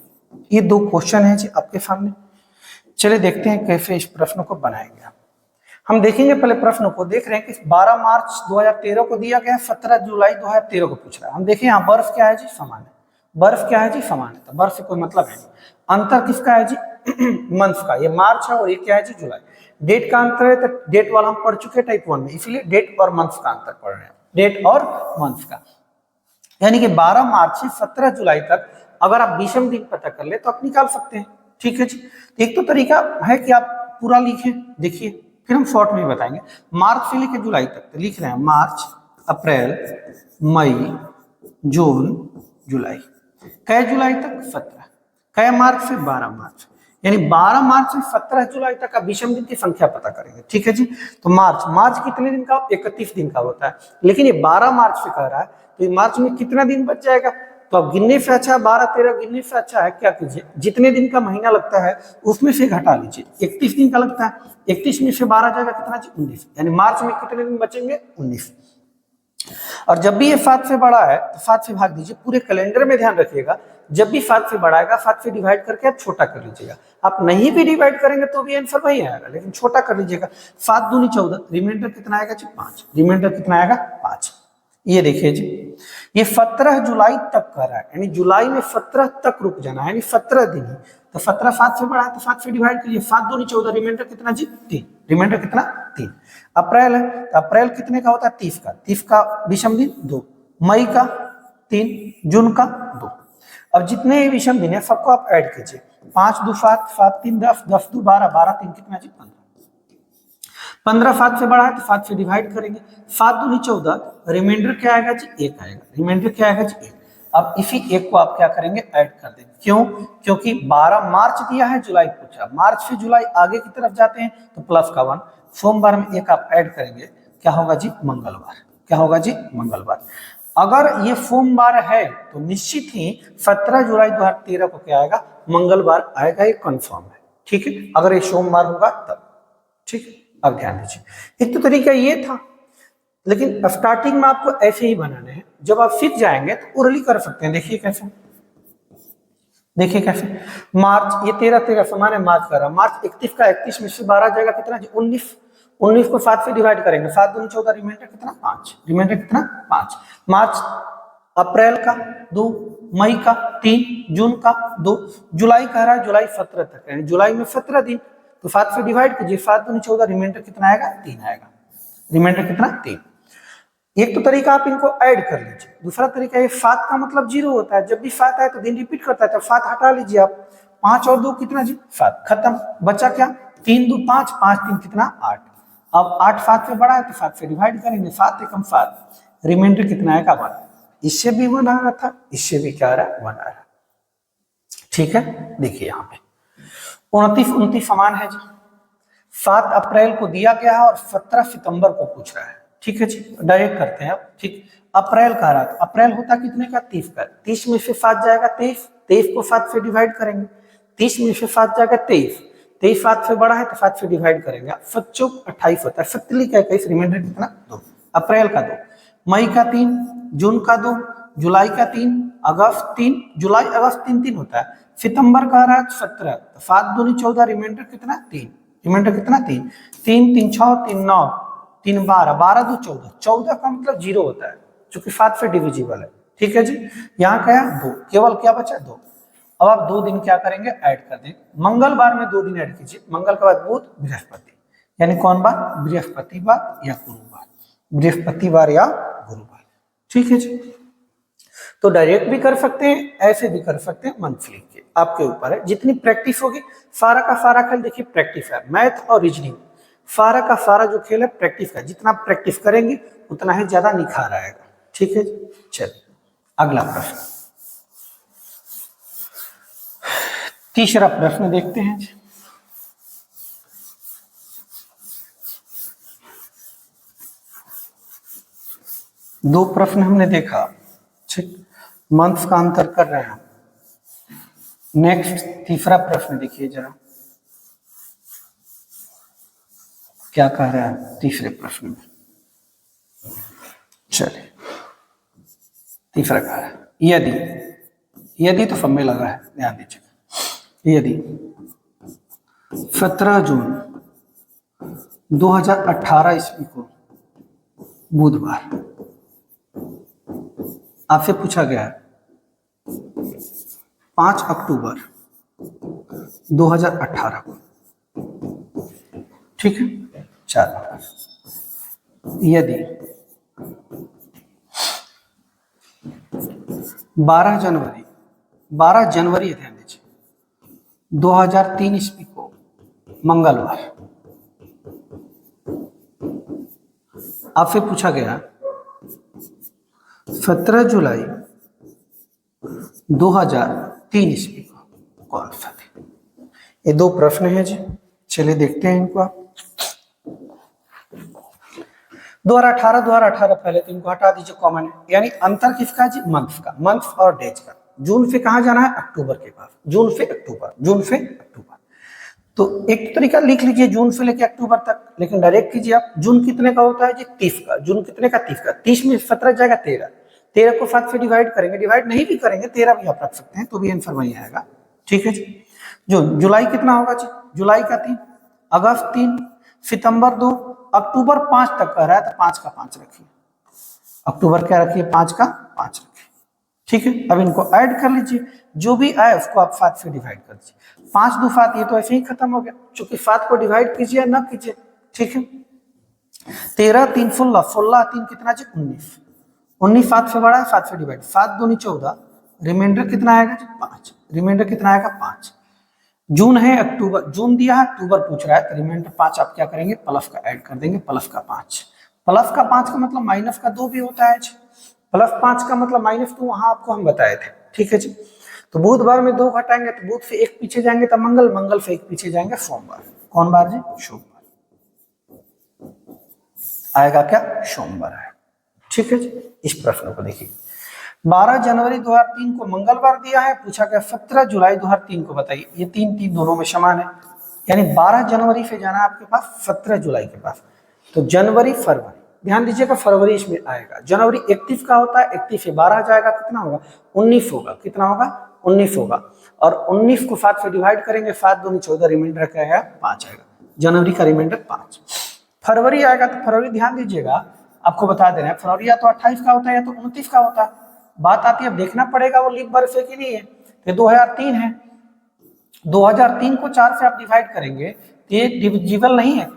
ये दो क्वेश्चन है जी आपके सामने। चलिए देखते हैं कैसे इस प्रश्न को बनाया गया। हम देखेंगे पहले प्रश्न को, देख रहे हैं कि 12 मार्च 2013 को दिया गया, 17 जुलाई 2013 को पूछ रहा है। हम देखें यहाँ बर्फ क्या है जी, समान है। बर्फ क्या है जी, समान है, तो बर्फ से कोई मतलब है नहीं। अंतर किसका है जी, मंथ का, ये मार्च है और ये क्या है जी, जुलाई। डेट का अंतर है, तो डेट वाला हम पढ़ चुके टाइप 1 में, इसलिए डेट और मंथ का अंतर पढ़ रहे हैं, डेट और मंथ का। यानी कि 12 मार्च से 17 जुलाई तक अगर आप विषम दिन पता कर ले तो आप निकाल सकते हैं। ठीक है जी। एक तो तरीका है कि आप पूरा लिखें, देखिए फिर हम शॉर्ट में बताएंगे। मार्च से लेकर जुलाई तक तो लिख रहे हैं मार्च, अप्रैल, मई, जून, जुलाई। कै जुलाई तक, 17। कै मार्च से, 12 मार्च। यानी 12 मार्च से 17 जुलाई तक का विषम दिन की संख्या पता करेंगे। ठीक है जी। तो मार्च कितने दिन का, 31 दिन का होता है, लेकिन ये 12 मार्च से कह रहा है, तो मार्च में कितना दिन बच जाएगा। तो अब गिनने से अच्छा 12-13 गिनने से अच्छा है क्या कीजिए, जितने दिन का महीना लगता है उसमें से घटा लीजिए। 31 दिन का लगता है, 31 में से 12 जाएगा कितना जी, 19। यानी मार्च में कितने दिन बचेंगे, 19। और जब भी ये 7 से बड़ा है तो 7 से भाग दीजिए। पूरे कैलेंडर में ध्यान रखिएगा, जब भी 7 से बड़ा आएगा 7 से डिवाइड करके आप छोटा कर लीजिएगा। आप नहीं भी डिवाइड करेंगे तो भी आंसर वही आएगा, लेकिन छोटा कर लीजिएगा। 7 दूनी 14, रिमाइंडर कितना आएगा जी, 5। रिमाइंडर कितना आएगा, 5। ये देखिए जी, ये 17 जुलाई तक कर रहा है, यानी जुलाई में 17 तक रुक जाना है, यानी 17 दिन ही। तो 17 7 से बड़ा है तो 7 से डिवाइड कीजिए। 7 दूनी 14, रिमाइंडर कितना जी, 3। रिमाइंडर कितना, 3। अप्रैल है तो अप्रैल कितने का होता है, 30 का। 30 का विषम दिन 2। मई का 3, जून का 2। अब जितने विषम दिन है सबको आप ऐड कीजिए। 5 2 7, 7 3 10, 10 2 12, 12 3 कितना जी, 15। 15 7 से बड़ा है तो 7 से डिवाइड करेंगे। 7 दूनी 14, रिमाइंडर क्या आएगा जी, 1 आएगा। रिमाइंडर क्या आएगा जी, 1। अब इसी 1 को आप क्या करेंगे, ऐड कर देंगे। क्यों, क्योंकि 12 मार्च दिया है, जुलाई पूछा, मार्च से जुलाई आगे की तरफ जाते हैं तो प्लस का 1। सोमवार में 1 आप ऐड करेंगे, क्या होगा जी, मंगलवार। क्या होगा जी, मंगलवार। अगर ये सोमवार है तो निश्चित ही 17 जुलाई 2013 को क्या आएगा, मंगलवार आएगा, ये कंफर्म है। ठीक है, अगर ये सोमवार होगा तब। ठीक है, अब ध्यान दीजिए। एक तो तरीका ये था, लेकिन स्टार्टिंग में आपको ऐसे ही बनाने हैं। जब आप सीख जाएंगे तो ओरली कर सकते हैं। देखिए कैसे, देखिए कैसे। मार्च, ये 13 समान है, मार्च कर रहा, मार्च 31 का, 31 में से 12 जाएगा कितना जी, 19। 19 को 7 से डिवाइड करेंगे, 7 दूनी 14, रिमाइंडर कितना, 5। रिमाइंडर कितना, 5। मार्च, अप्रैल का 2, मई का 3, जून का 2, जुलाई कह रहा है, जुलाई 17 तक है, जुलाई में 17 दिन। तो 7 से डिवाइड कीजिए, 7 दूनी 14, रिमाइंडर कितना आएगा, 3 आएगा। रिमाइंडर कितना, 3। एक तो तरीका आप इनको ऐड कर लीजिए। दूसरा तरीका ये 7 का मतलब 0 होता है, जब भी 7 आए तो दिन रिपीट करता है, तो 7 हटा लीजिए आप। 5 और 2 कितना जी, 7, खत्म। बचा क्या, 3 2 5, 5 3 कितना, 8। अब 8 7 से बड़ा है तो 7 से डिवाइड करेंगे, 7 एकम 7, रिमाइंडर कितना आएगा, 1। इससे भी 1 आ रहा था, इससे भी क्या आ रहा है, 1 आ रहा है। ठीक है, देखिए यहाँ पे 29 समान है जी। 7 अप्रैल को दिया गया है और 17 सितंबर को पूछ रहा है। ठीक है जी, डायरेक्ट करते हैं अब। ठीक, अप्रैल कह रहा था, अप्रैल होता कितने का, 30 का। 30 में से 7 जाएगा 23, 23 को 7 से डिवाइड करेंगे। 30 में से 7 जाएगा 23, 23 7 से बड़ा है तो 7 से डिवाइड करेंगे। 7 चौक 28 होता है, 27 का 21, रिमाइंडर कितना, 2। अप्रैल का 2, मई का 3, जून का 2, जुलाई का 3, अगस्त 3, जुलाई अगस्त 3 3 होता है। सितंबर का रहा 17, 7 दूनी 14, रिमाइंडर कितना, 3। रिमाइंडर कितना, 3। 3 3 6, 3 9, 3 12, 12 2 14, 14 का मतलब 0 होता है, क्योंकि 7 से डिविजिबल है। ठीक है जी, यहाँ क्या है, 2, केवल क्या बचा, 2। अब आप 2 दिन क्या करेंगे, ऐड कर देंगे। मंगलवार में 2 दिन ऐड कीजिए, मंगल के बाद बुध, बृहस्पति, यानी कौन बार, बृहस्पतिवार या गुरुवार, बृहस्पतिवार या गुरुवार। ठीक है जी, तो डायरेक्ट भी कर सकते हैं, ऐसे भी कर सकते हैं, मंथली के आपके ऊपर है। जितनी प्रैक्टिस होगी, सारा का सारा खेल देखिए प्रैक्टिस है, मैथ और रीजनिंग, सारा का सारा जो खेल है प्रैक्टिस का। जितना प्रैक्टिस करेंगे उतना ही ज्यादा निखार आएगा। ठीक है, चलिए अगला प्रश्न, तीसरा प्रश्न देखते हैं। 2 प्रश्न हमने देखा। ठीक, मंथ का अंतर कर रहे हैं। नेक्स्ट तीसरा प्रश्न देखिए जरा, क्या कह रहा है तीसरे प्रश्न में। चलिए तीसरा कह रहा है यदि तो सब में लगा है, ध्यान दीजिएगा। यदि 17 जून 2018 ईस्वी को बुधवार आपसे पूछा गया है 5 अक्टूबर 2018 को, ठीक है। चलो यदि 12 जनवरी ध्यान दीजिए 2003 ईस्वी को मंगलवार आपसे पूछा गया 17 जुलाई 2003 ईस्वी को कौन सा दिन। ये दो प्रश्न हैं जी, चलिए देखते हैं इनको। आप 2018 पहले तो इनको हटा दीजिए, कॉमन है, यानी अंतर किसका जी, मंथ का, मंथ और डेज का। जून से कहाँ जाना है, अक्टूबर के पास, जून से अक्टूबर। तो एक तरीका लिख लीजिए जून से लेके अक्टूबर तक, लेकिन डायरेक्ट कीजिए आप। जून कितने का होता है जी, 30 का। जून कितने का, 30 का। 30 में 17 जाएगा 13 को 7 से डिवाइड करेंगे, डिवाइड नहीं भी करेंगे 13 भी आप रख सकते हैं, तो भी आंसर वही आएगा, ठीक है जी। जुलाई कितना होगा जी, जुलाई का 3, अगस्त 3, सितंबर 2, अक्टूबर 5 तक का रहा है तो 5 का 5 रखिए। अक्टूबर क्या रखिए, 5 का 5 रखिए, ठीक है। अब इनको ऐड कर लीजिए, जो भी आए उसको आप 7 से डिवाइड कर दीजिए। 5 2 7, ये तो ऐसे ही खत्म हो गया, चूंकि 7 को डिवाइड कीजिए या ना कीजिए, ठीक है। 13 3 16, 16 3 कितना जी, 19 7 से बड़ा है, 7 से डिवाइड, 7 दूनी 14, रिमाइंडर कितना आएगा जी, 5, रिमाइंडर कितना आएगा 5। जून है, अक्टूबर, जून दिया है, अक्टूबर पूछ रहा है, तो रिमाइंडर 5 आप क्या करेंगे, प्लस का ऐड कर देंगे, प्लस का 5। प्लस का 5 का मतलब माइनस का 2 भी होता है जी, प्लस 5 का मतलब -2 वहां आपको हम बताए थे, ठीक है जी। तो बुधवार में 2 घटाएंगे तो बुध से 1 पीछे जाएंगे तो मंगल, मंगल से 1 पीछे जाएंगे सोमवार। कौन बार जी, सोमवार आएगा, क्या सोमवार है, ठीक है जी। इस प्रश्न को देखिए, 12 जनवरी 2003 को मंगलवार दिया है, पूछा गया 17 जुलाई 2003 को बताइए। ये 3 दोनों में समान है, यानी 12 जनवरी से जाना है आपके पास 17 जुलाई के पास। तो जनवरी फरवरी, ध्यान दीजिएगा, फरवरी इसमें आएगा। जनवरी 31 का होता है, 31 से 12 जाएगा, कितना होगा, 19 होगा, कितना होगा, 19 होगा। और 19 को 7 से डिवाइड करेंगे, 7 दूनी 14, रिमाइंडर क्या आएगा, 5 आएगा। जनवरी का रिमाइंडर 5। फरवरी आएगा तो फरवरी ध्यान दीजिएगा, आपको बता दे रहे हैं, फरवरी या तो 28 का होता है या तो 29 का होता है। बात आती है, देखना पड़ेगा वो लीप बर्फ है कि नहीं है। ये 2003 है, 2003 को 4 से आप डिवाइड करेंगे तो ये डिविजिबल नहीं है,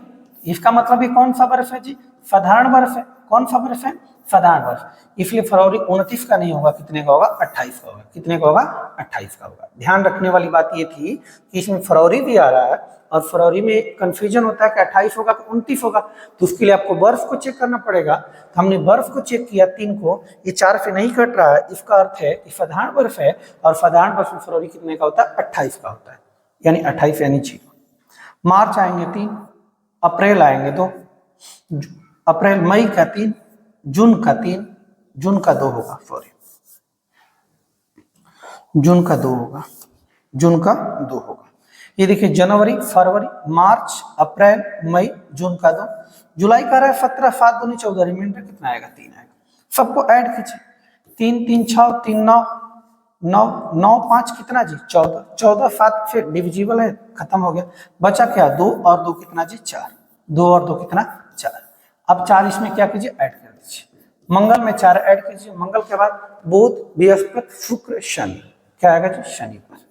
इसका मतलब ये कौन सा बर्फ है जी, साधारण बर्फ है। कौन सा बर्फ है, साधारण बर्फ, इसलिए फरवरी 29 का नहीं होगा, कितने का होगा, 28 का होगा। कितने का होगा, 28 का होगा। ध्यान रखने वाली बात ये थी कि इसमें फरवरी भी आ रहा है और फरवरी में कंफ्यूजन होता है कि 28 होगा कि 29 होगा, तो उसके लिए आपको बर्फ को चेक करना पड़ेगा। तो हमने बर्फ को चेक किया 3 को, ये 4 से नहीं कट रहा है, इसका अर्थ है कि साधारण बर्फ है, और साधारण बर्फ में फरवरी कितने का होता है, 28 का होता है, यानी 28 यानी 0। मार्च आएंगे 3, अप्रैल आएंगे 2, अप्रैल, मई का 3, जून का 3, जून का 2 होगा, सॉरी जून का 2 होगा, जून का 2 होगा। ये देखिए, जनवरी, फरवरी, मार्च, अप्रैल, मई, जून का 2, जुलाई का रहा है 17, 7 दूनी 14, रिमाइंडर कितना आएगा, 3 आएगा। सबको ऐड कीजिए, 3 3 6 3 9 9 9 5 कितना जी, 14, 14 7 से डिविजिबल है, खत्म हो गया। बचा क्या, 2 और 2 कितना जी, 4, 2 और 2 कितना, 4। अब 4 इसमें क्या कीजिए, ऐड कर दीजिए। मंगल में 4 ऐड कीजिए, मंगल के बाद बुध, बृहस्पति, शुक्र, शनि, क्या आएगा जी, शनिवार।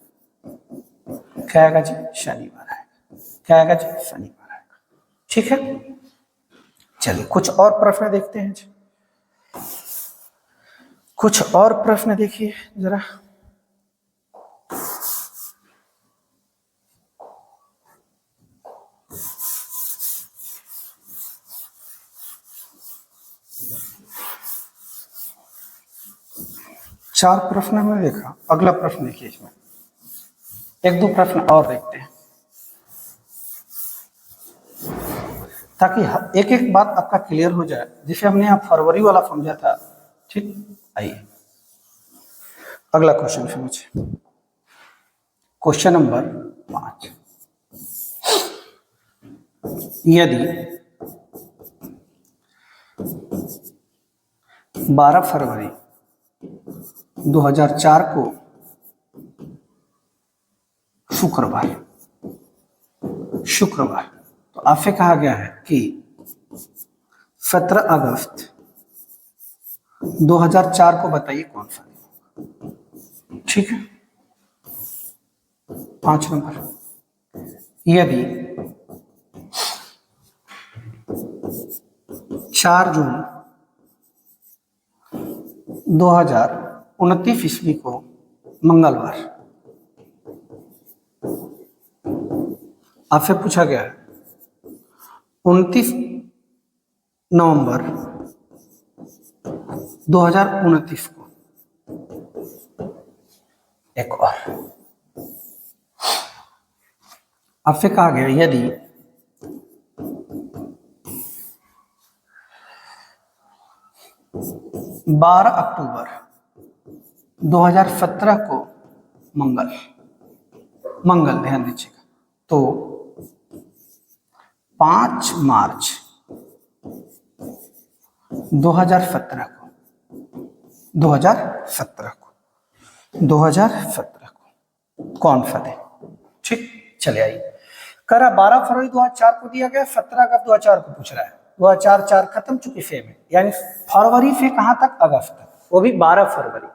क्या आएगा जी, शनिवार आएगा। क्या आएगा जी, शनिवार आएगा, ठीक है। चलिए कुछ और प्रश्न देखते हैं जी, कुछ और प्रश्न देखिए जरा। चार प्रश्न हमने देखा, अगला प्रश्न देखिए, इसमें 1-2 प्रश्न और देखते हैं ताकि एक एक बात आपका क्लियर हो जाए, जिसे हमने यहाँ फरवरी वाला समझा था, ठीक। आइए अगला क्वेश्चन समझिए। क्वेश्चन नंबर 5, यदि 12 फरवरी 2004 को शुक्रवार तो आपसे कहा गया है कि 17 अगस्त 2004 को बताइए कौन सा दिन। ठीक है, 5 नंबर, यदि 4 जून 2029 ईस्वी को मंगलवार आपसे पूछा गया है 29 नवंबर 2029 को, एक और आपसे कहा गया यदि 12 अक्टूबर 2017 को मंगल ध्यान दीजिएगा, तो 5 मार्च 2017 को कौन सा दिन। ठीक, चले आइए। करा 12 फरवरी 2004 को दिया गया, 17 अगस्त 2004 को पूछ रहा है। 2004 खत्म चुकी फेम है, यानी फरवरी से कहां तक, अगस्त तक, वो भी 12 फरवरी।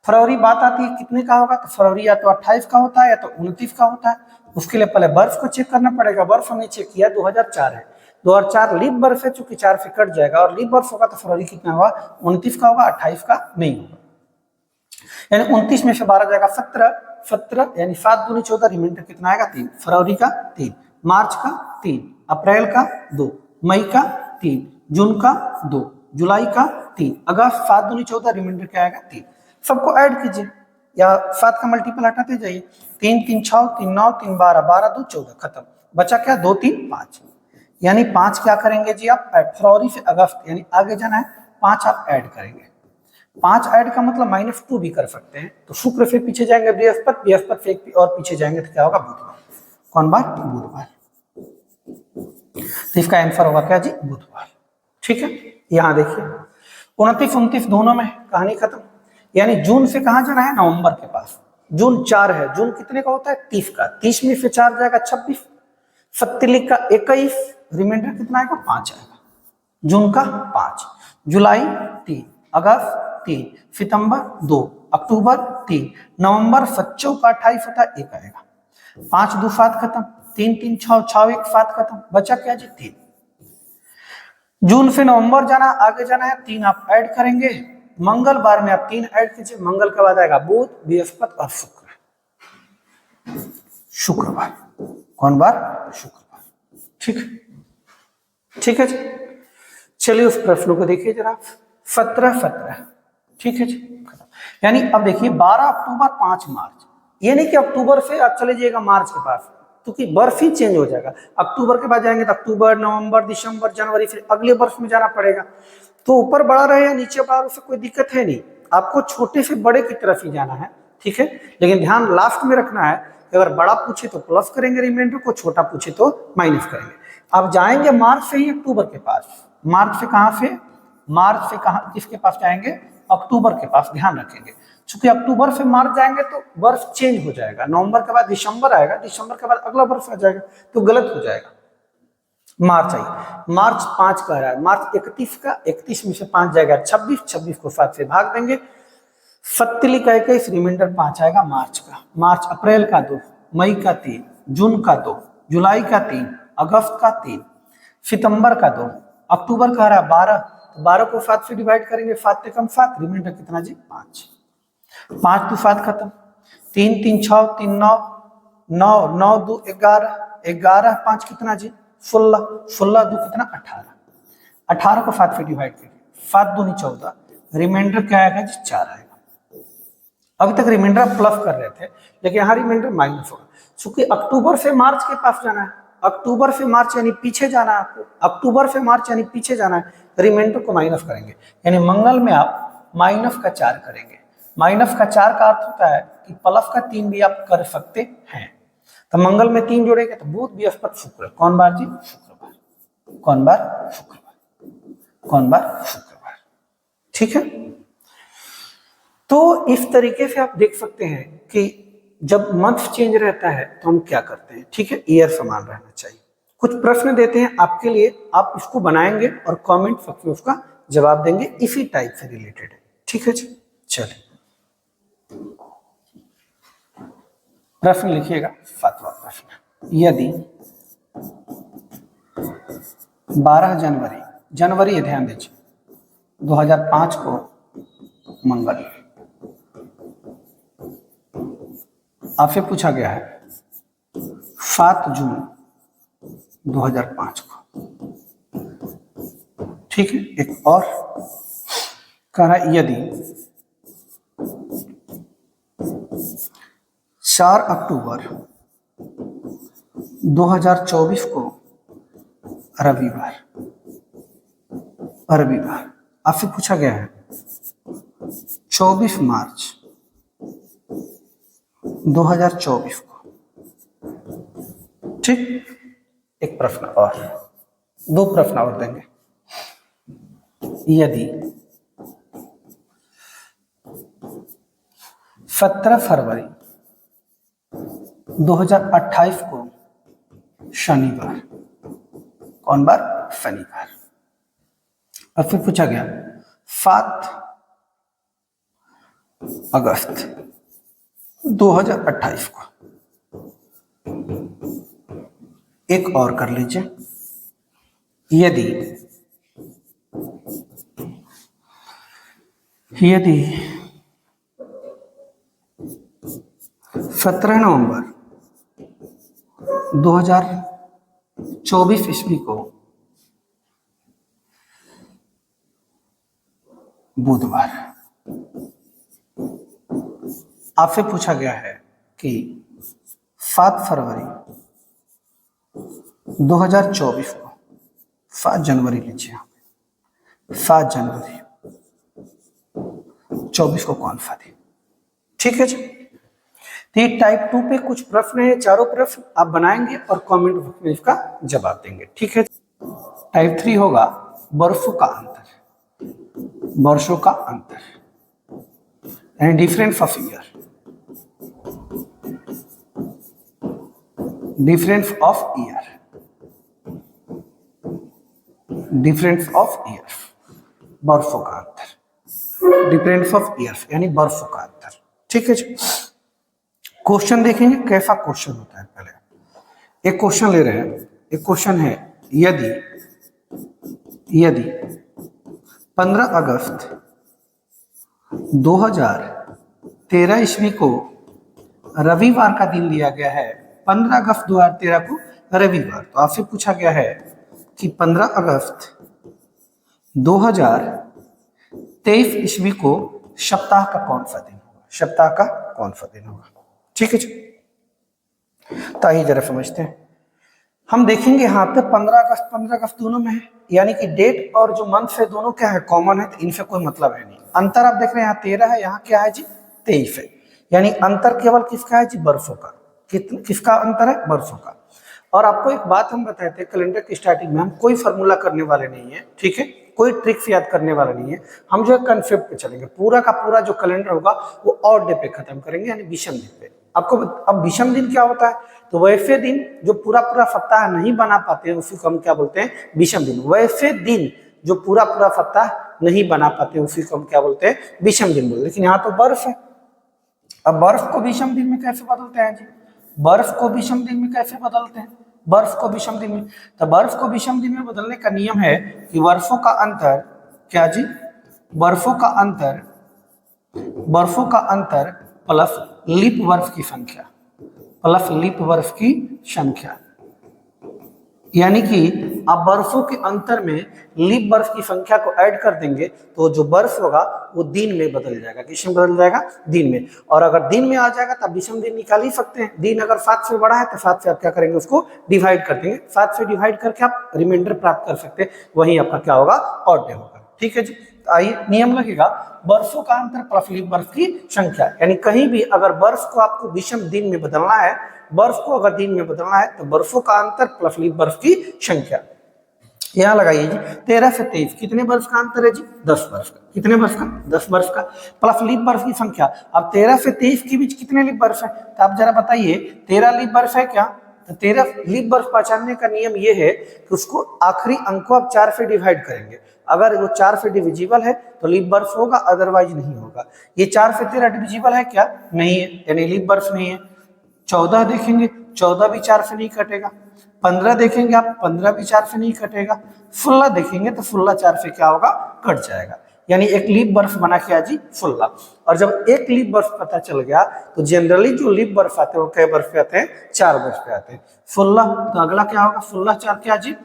फरवरी बात आती है कितने का होगा, तो फरवरी या तो 28 का होता है या तो 29 का होता है। उसके लिए पहले बर्फ को चेक करना पड़ेगा। बर्फ हमने चेक किया 2004 है, 2004 लीप बर्फ है, चूंकि 4 से कट जाएगा और लीप बर्फ होगा तो फरवरी कितना होगा, 29 का होगा, 28 का नहीं होगा। यानी 29 में से 12 जाएगा 17 यानी 7 दूनी 14, रिमाइंडर कितना आएगा 3। फरवरी का 3, मार्च का 3, अप्रैल का 2, मई का 3, जून का 2, जुलाई का 3, अगस्त 7 दूनी 14, रिमाइंडर क्या आएगा 3। सबको ऐड कीजिए या 7 का मल्टीपल हटाते जाइए। 3 3 6 3 9 3 12, 12 2 14, खत्म। बचा क्या, 2 3 5, यानी 5 क्या करेंगे जी आप, फरवरी से अगस्त यानी आगे जाना है, 5 आप ऐड करेंगे। 5 ऐड का मतलब -2 भी कर सकते हैं। तो शुक्र से पीछे जाएंगे बृहस्पति से एक और पीछे जाएंगे तो क्या होगा, बुधवार। कौन बार, बुधवार। तो इसका आंसर होगा क्या जी, बुधवार। ठीक है, यहां देखिए 29 29 दोनों में कहानी खत्म। यानी जून से कहां जाना है, नवंबर के पास। जून 4 है, जून कितने का होता है, 30 का। 30 में से 4 जाएगा 26, 27 का 21, रिमाइंडर कितना आएगा, 5 आएगा। जून का 5, जुलाई 3, अगस्त 3, सितंबर 2, अक्टूबर 3, नवंबर 7 का 28 होता है, 1 आएगा। 5 2 7 खत्म, 3 3 6 6 1 7 खत्म, बचा क्या जी, 3। जून से नवंबर जाना, आगे जाना है, 3 आप ऐड करेंगे। मंगलवार में आप 3 ऐड कीजिए, मंगल के बाद आएगा बुध, बृहस्पति और शुक्रवार। कौन बार, शुक्रवार। ठीक ठीक है जी, चलिए उस प्रश्न को देखिए जरा। 17 ठीक है जी, यानी अब देखिए 12 अक्टूबर 5 मार्च, ये नहीं कि अक्टूबर से आप चले जाइएगा मार्च के पास, क्योंकि बर्फ ही चेंज हो जाएगा। अक्टूबर के बाद जाएंगे तो अक्टूबर, नवंबर, दिसंबर, जनवरी, फिर अगले बर्फ में जाना पड़ेगा। तो ऊपर बड़ा रहे या नीचे बड़ा, उससे कोई दिक्कत है नहीं, आपको छोटे से बड़े की तरफ ही जाना है। ठीक है, लेकिन ध्यान लास्ट में रखना है, अगर बड़ा पूछे तो प्लस करेंगे रिमाइंडर को, छोटा पूछे तो माइनस करेंगे। आप जाएंगे मार्च से ही अक्टूबर के पास। मार्च से कहां से, मार्च से कहां, किसके पास जाएंगे, अक्टूबर के पास। ध्यान रखेंगे, चूंकि अक्टूबर से मार्च जाएंगे तो बर्फ चेंज हो जाएगा। नवंबर के बाद दिसंबर आएगा, दिसंबर के बाद अगला बर्फ आ जाएगा, तो गलत हो जाएगा। मार्च आई, मार्च 5 का रहा है, मार्च 31 का, 31 में से 5 जाएगा 26, 26 को 7 से भाग देंगे, 27 का 21, रिमाइंडर 5 आएगा मार्च का। मार्च, अप्रैल का 2, मई का 3, जून का 2, जुलाई का 3, अगस्त का 3, सितंबर का 2, अक्टूबर का रहा 12, 12 को 7 से डिवाइड करेंगे, 7 से कम 7, रिमाइंडर कितना जी, 5। 5 2 7 खत्म, 3 3 6 3 9 9 9 2 11 11 5 कितना जी, 16 16 2 कितना, 18 18 को 7 से डिवाइड करेंगे, 7 दूनी 14, रिमाइंडर क्या आएगा जी, 4 आएगा। अभी तक रिमाइंडर प्लस कर रहे थे, लेकिन यहाँ रिमाइंडर माइनस होगा, क्योंकि अक्टूबर से मार्च के पास जाना है। अक्टूबर से मार्च यानी पीछे जाना है आपको, अक्टूबर से मार्च यानी पीछे जाना है, रिमाइंडर को माइनस करेंगे। यानी मंगल में आप -4 करेंगे। -4 का अर्थ होता है कि प्लस का 3 भी आप कर सकते हैं। तो मंगल में 3 जोड़ेंगे तो बुध बृहस्पति शुक्र, कौन बार जी? शुक्रवार। कौन बार? शुक्रवार। कौन बार? शुक्रवार। ठीक है, तो इस तरीके से आप देख सकते हैं कि जब मंथ चेंज रहता है तो हम क्या करते हैं। ठीक है, ईयर समान रहना चाहिए। कुछ प्रश्न देते हैं आपके लिए, आप इसको बनाएंगे और कमेंट बॉक्स में उसका जवाब देंगे, इसी टाइप से रिलेटेड है। ठीक है जी, चलिए प्रश्न लिखिएगा। 7वां प्रश्न, यदि 12 जनवरी, जनवरी ध्यान दीजिए, 2005 को मंगल, आपसे पूछा गया है 7 जून 2005 को। ठीक है, एक और कह रहा है यदि 4 अक्टूबर 2024 को रविवार, आपसे पूछा गया है 24 मार्च 2024 को। ठीक, एक प्रश्न और, 2 प्रश्न और देंगे। यदि 17 फरवरी 2028 को शनिवार, कौन बार? शनिवार। और फिर पूछा गया 7 अगस्त 2028 को। एक और कर लीजिए, यदि 17 नवंबर 2024 ईस्वी को बुधवार। आपसे पूछा गया है कि 7 फरवरी 2024 को, 7 जनवरी लीजिए, 7 जनवरी 24 को कौन सा दिन? ठीक है जी, तो ये टाइप 2 पे कुछ प्रश्न है, चारों प्रश्न आप बनाएंगे और कमेंट बॉक्स में इसका जवाब देंगे। ठीक है, टाइप 3 होगा वर्षों का अंतर, वर्षों का अंतर यानी difference of year, difference of year, difference of year, वर्षों का अंतर, डिफरेंस ऑफ ईयर यानी वर्षों का अंतर। ठीक है जी, क्वेश्चन देखेंगे कैसा क्वेश्चन होता है। पहले एक क्वेश्चन ले रहे हैं, एक क्वेश्चन है यदि 15 अगस्त 2013 ईस्वी को रविवार का दिन लिया गया है, 15 अगस्त 2013 को रविवार, तो आपसे पूछा गया है कि 15 अगस्त 2023 ईस्वी को सप्ताह का कौन सा दिन होगा, सप्ताह का कौन सा दिन होगा। ठीक है जी, तो आइए जरा समझते हैं। हम देखेंगे यहाँ पे 15 अगस्त दोनों में है, यानी कि डेट और जो मंथ है दोनों क्या है, कॉमन है, तो इनसे कोई मतलब है नहीं। अंतर आप देख रहे हैं यहाँ 13 है, यहाँ क्या है जी 23 है, यानी अंतर केवल किसका है जी, वर्षों का। किसका अंतर है? वर्षों का। और आपको एक बात हम बताए थे कैलेंडर की स्टार्टिंग में, हम कोई फॉर्मूला करने वाले नहीं है। ठीक है, कोई ट्रिक्स याद करने वाला नहीं है, हम जो है कंसेप्ट पे चलेंगे। पूरा का पूरा जो कैलेंडर होगा वो ऑड डे पे खत्म करेंगे, यानी विषम दिन पे। आपको अब विषम दिन क्या होता है, तो वैसे दिन जो पूरा सप्ताह नहीं बना पाते हैं उसी को हम क्या बोलते हैं, विषम दिन। वैसे दिन जो पूरा सप्ताह नहीं बना पाते उसी को हम क्या बोलते हैं, विषम दिन बोलते। लेकिन यहाँ तो बर्फ है, अब बर्फ को विषम दिन में कैसे बदलते हैं जी, बर्फ को विषम दिन में कैसे बदलते हैं, बर्फ को विषम दिन में, तो बर्फ को विषम दिन में बदलने का नियम है कि वर्षों का अंतर, क्या जी, बर्फों का अंतर प्लस लीप वर्ष की संख्या, प्लस लीप वर्ष की संख्या, यानी कि आप बर्फों के अंतर में लीप वर्ष की संख्या को ऐड कर देंगे तो जो बर्फ होगा वो दिन में बदल जाएगा। किसमें बदल जाएगा? दिन में। और अगर दिन में आ जाएगा तब विषम दिन निकाल ही सकते हैं। दिन अगर 7 से बड़ा है तो 7 से आप क्या करेंगे, उसको डिवाइड कर देंगे। 7 से डिवाइड करके आप रिमाइंडर प्राप्त कर सकते हैं, वही आपका क्या होगा, ऑड डे होगा। ठीक है जी। तो आइए नियम लगेगा, बर्फों का अंतर प्लस लीप बर्फ की संख्या, यानी कहीं भी अगर बर्फ को आपको विषम दिन में बदलना है, बर्फ को अगर दिन में बदलना है तो बर्फों का अंतर प्लस लीप बर्फ की संख्या। यहाँ लगाइए जी 13 से 23 कितने बर्फ का अंतर है जी? 10 बर्फ का। कितने बर्फ का? 10 बर्फ का। प्लस लीप बर्फ की संख्या, अब 13 से 23 के बीच कितने लीप बर्फ है? तो आप जरा बताइए 13 लीप बर्फ है क्या? तो 13 लीप बर्फ पहचानने का नियम ये है कि उसको आखिरी अंक को आप 4 से डिवाइड करेंगे, अगर वो 4 से डिविजिबल है तो लीप बर्फ होगा, अदरवाइज नहीं होगा। ये 4 से 13 डिविजिबल है क्या? नहीं है, यानी लीप बर्फ नहीं है। 14 देखेंगे, 14 भी 4 से नहीं कटेगा। 15 देखेंगे आप, 15 भी 4 से नहीं कटेगा। 16 देखेंगे तो 16 4 से क्या होगा? कट जाएगा। यानी एक लीप बर्फ बना क्या जी? 16। और जब एक लीप बर्फ पता चल गया तो जनरली जो लीप बर्फ आते हैं वो कै बर्फ पे आते हैं? 4 बर्फ पे आते हैं। 16 तो अगला क्या होगा? 16 4 क्या जी?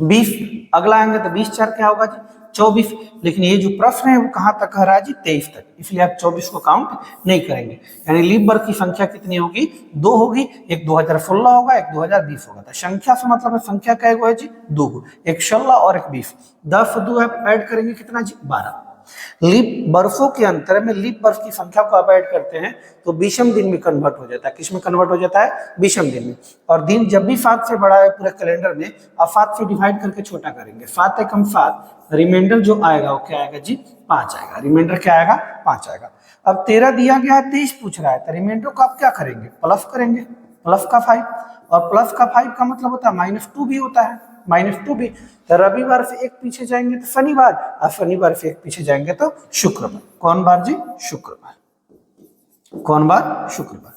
20। अगला आएंगे तो 20 4 क्या होगा जी? 24। लेकिन ये जो प्रश्न है वो कहाँ तक कह रहा है जी? 23 तक, इसलिए आप 24 को काउंट नहीं करेंगे। यानी लीप बर्फ की संख्या कितनी होगी? 2 होगी। एक 2016 होगा, एक 2020 होगा। तो संख्या से मतलब है संख्या क्या है जी? 2, एक 16 और एक 20। 10 से 2 आप ऐड करेंगे कितना जी? 12। लीप बर्फों के अंतर में लीप बर्फ की संख्या को आप ऐड करते हैं तो विषम दिन में कन्वर्ट हो जाता है। किस में कन्वर्ट हो जाता है? विषम दिन में। और दिन जब भी 7 से बड़ा है पूरे कैलेंडर में, आप 7 से डिवाइड करके छोटा करेंगे। 7 एकम 7, रिमाइंडर जो आएगा वो क्या आएगा जी? 5 आएगा। रिमाइंडर क्या आएगा? 5 आएगा। अब 13 दिया गया है, 23 पूछ रहा है, तो रिमाइंडर को आप क्या करेंगे? प्लस करेंगे, प्लस का 5। और प्लस का 5 का मतलब होता है -2 भी होता है, -2 भी। तो रविवार से एक पीछे जाएंगे तो शनिवार, और शनिवार से एक पीछे जाएंगे तो शुक्रवार। कौन बार जी? शुक्रवार। कौन बार? शुक्रवार।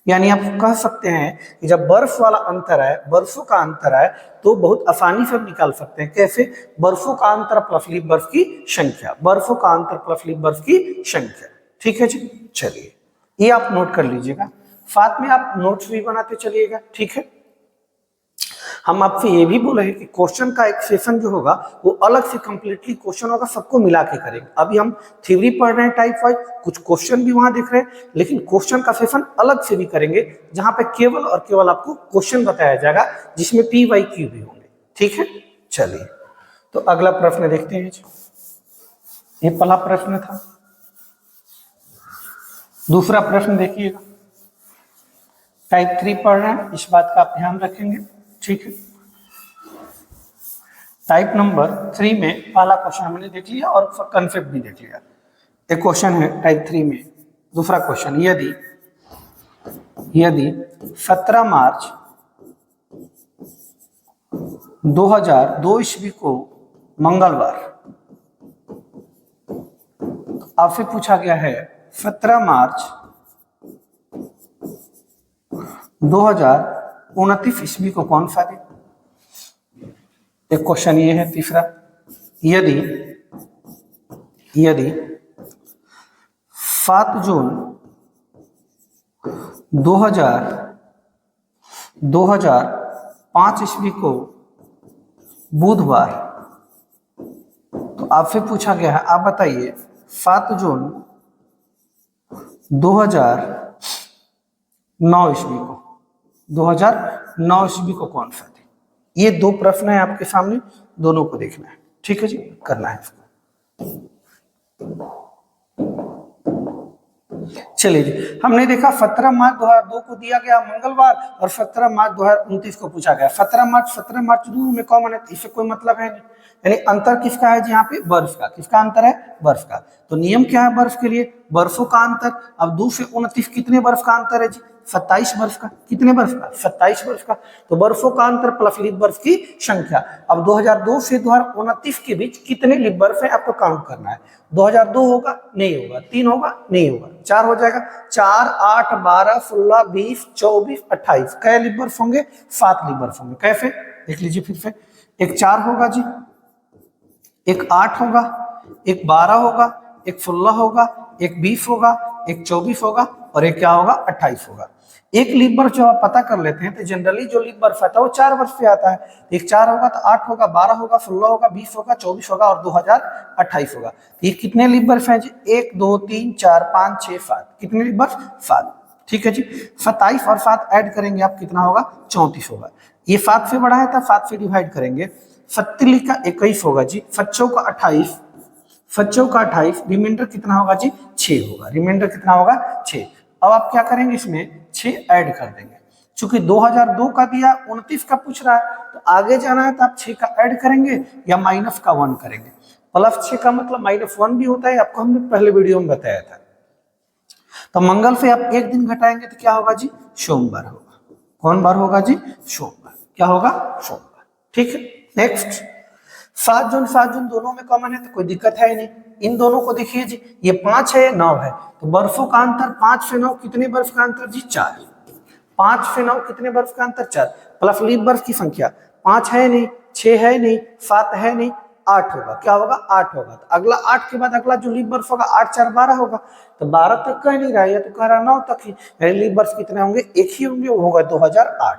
यानी आप कह सकते हैं कि जब बर्फ वाला अंतर है, बर्फों का अंतर है, तो बहुत आसानी से निकाल सकते हैं। कैसे? बर्फों का अंतर प्लस लीप बर्फ की संख्या, बर्फों का अंतर प्लस लीप बर्फ की संख्या। ठीक है जी। चलिए ये आप नोट कर लीजिएगा, साथ में आप नोट्स भी बनाते चलिएगा। ठीक है। हम आपसे ये भी बोले हैं कि क्वेश्चन का एक सेशन जो होगा वो अलग से कंप्लीटली क्वेश्चन होगा, सबको मिला के करेंगे। अभी हम थ्योरी पढ़ रहे हैं टाइप वाइज, कुछ क्वेश्चन भी वहां देख रहे हैं, लेकिन क्वेश्चन का सेशन अलग से भी करेंगे जहां पे केवल और केवल आपको क्वेश्चन बताया जाएगा, जिसमें PYQ भी होंगे। ठीक है। चलिए तो अगला प्रश्न देखते हैं। ये पहला प्रश्न था। दूसरा प्रश्न देखिएगा, टाइप 3 पढ़ रहे हैं, इस बात का आप ध्यान रखेंगे। ठीक है। टाइप नंबर 3 में पहला क्वेश्चन हमने देख लिया और कंसेप्ट भी देख लिया। एक क्वेश्चन है टाइप 3 में, दूसरा क्वेश्चन, यदि 17 मार्च 2002 ईस्वी को मंगलवार, आपसे पूछा गया है 17 मार्च 2029 ईस्वी को कौन सा दिन? एक क्वेश्चन ये है। तीसरा, यदि 7 जून 2005 ईस्वी को बुधवार, तो आपसे पूछा गया है, आप बताइए 7 जून 2009 ईस्वी को, 2009 ईस्वी को कौन सा दिन? ये 2 प्रश्न है आपके सामने, दोनों को देखना है। ठीक है जी, करना है इसको। चलिए जी, हमने देखा 17 मार्च 2002 को दिया गया मंगलवार और 17 मार्च 2029 को पूछा गया। 17 मार्च दोनों में कॉमन है, इससे कोई मतलब है नहीं। यानी अंतर किसका है जी? यहाँ पे बर्फ का। किसका अंतर है? बर्फ का। तो नियम क्या है बर्फ के लिए? बर्फों का अंतर। अब 2 से 29 कितने बर्फ का अंतर है जी? 27 बर्फ का। कितने बर्फ का? 27 बर्फ का। तो बर्फों का अंतर प्लस लीप बर्फ की संख्या। अब 2002 से 2029 के बीच कितने लीप बर्फ है आपको काउंट करना है। 2002 होगा? नहीं होगा। 3 होगा? नहीं होगा। 4 हो जाएगा। 4, 8, 12, 16, 20, 24, 28 कै लीप बर्फ होंगे? 7 लीप बर्फ होंगे। कैसे? देख लीजिए फिर से। एक 4 होगा जी, एक 8 होगा, एक 12 होगा, एक 16 होगा, एक 20 होगा, एक 24 होगा और एक क्या होगा? 28 होगा। एक लीप बर्फ जब आप पता कर लेते हैं तो जनरली जो लीप बर्फ आता है वो 4 बर्फ पे आता है। एक 4 होगा तो 8 होगा, 12 होगा, 16 होगा, 20 होगा, 24 होगा और 2028 होगा। ये कितने लीप बर्फ है जी? 1, 2, 3, 4, 5, 6, 7। कितने लीप बर्फ? 7। ठीक है जी। 27 और 7 ऐड करेंगे आप, कितना होगा? 34 होगा। ये 7 से बड़ा है तो 7 से डिवाइड करेंगे। फत्तली का 21 होगा जी, फच्चों का 28, फच्चों का 28, रिमाइंडर कितना होगा जी 6 होगा, रिमाइंडर कितना होगा 6। अब आप क्या करेंगे, इसमें 6 ऐड कर देंगे, चूंकि 2002 का दिया 29 का पूछ रहा है तो आगे जाना है तो आप 6 का ऐड करेंगे या माइनस का 1 करेंगे। प्लस 6 का मतलब -1 भी होता है, आपको हमने पहले वीडियो में बताया था। तो मंगल से आप एक दिन घटाएंगे तो क्या होगा जी, सोमवार होगा। कौन बार होगा जी, सोमवार। क्या होगा, सोमवार। ठीक है, नेक्स्ट 7 जून, 7 जून दोनों में कॉमन है तो कोई दिक्कत है ही नहीं। इन दोनों को देखिए जी, ये 5 है 9 है, तो बर्फों का अंतर 5 से 9 कितने बर्फ का अंतर जी 4। 5 से 9 कितने बर्फ का अंतर 4, प्लस लीप बर्फ की संख्या 5 है नहीं, 6 है नहीं, 7 है नहीं, 8 होगा। क्या होगा, 8 होगा। तो अगला 8 के बाद अगला जो लीप बर्फ होगा 8 4 12 होगा, तो 12 तक कह नहीं रहा है, तो कह रहा 9 तक ही। लीप बर्फ कितने होंगे, एक ही होंगे, वो होगा 2008,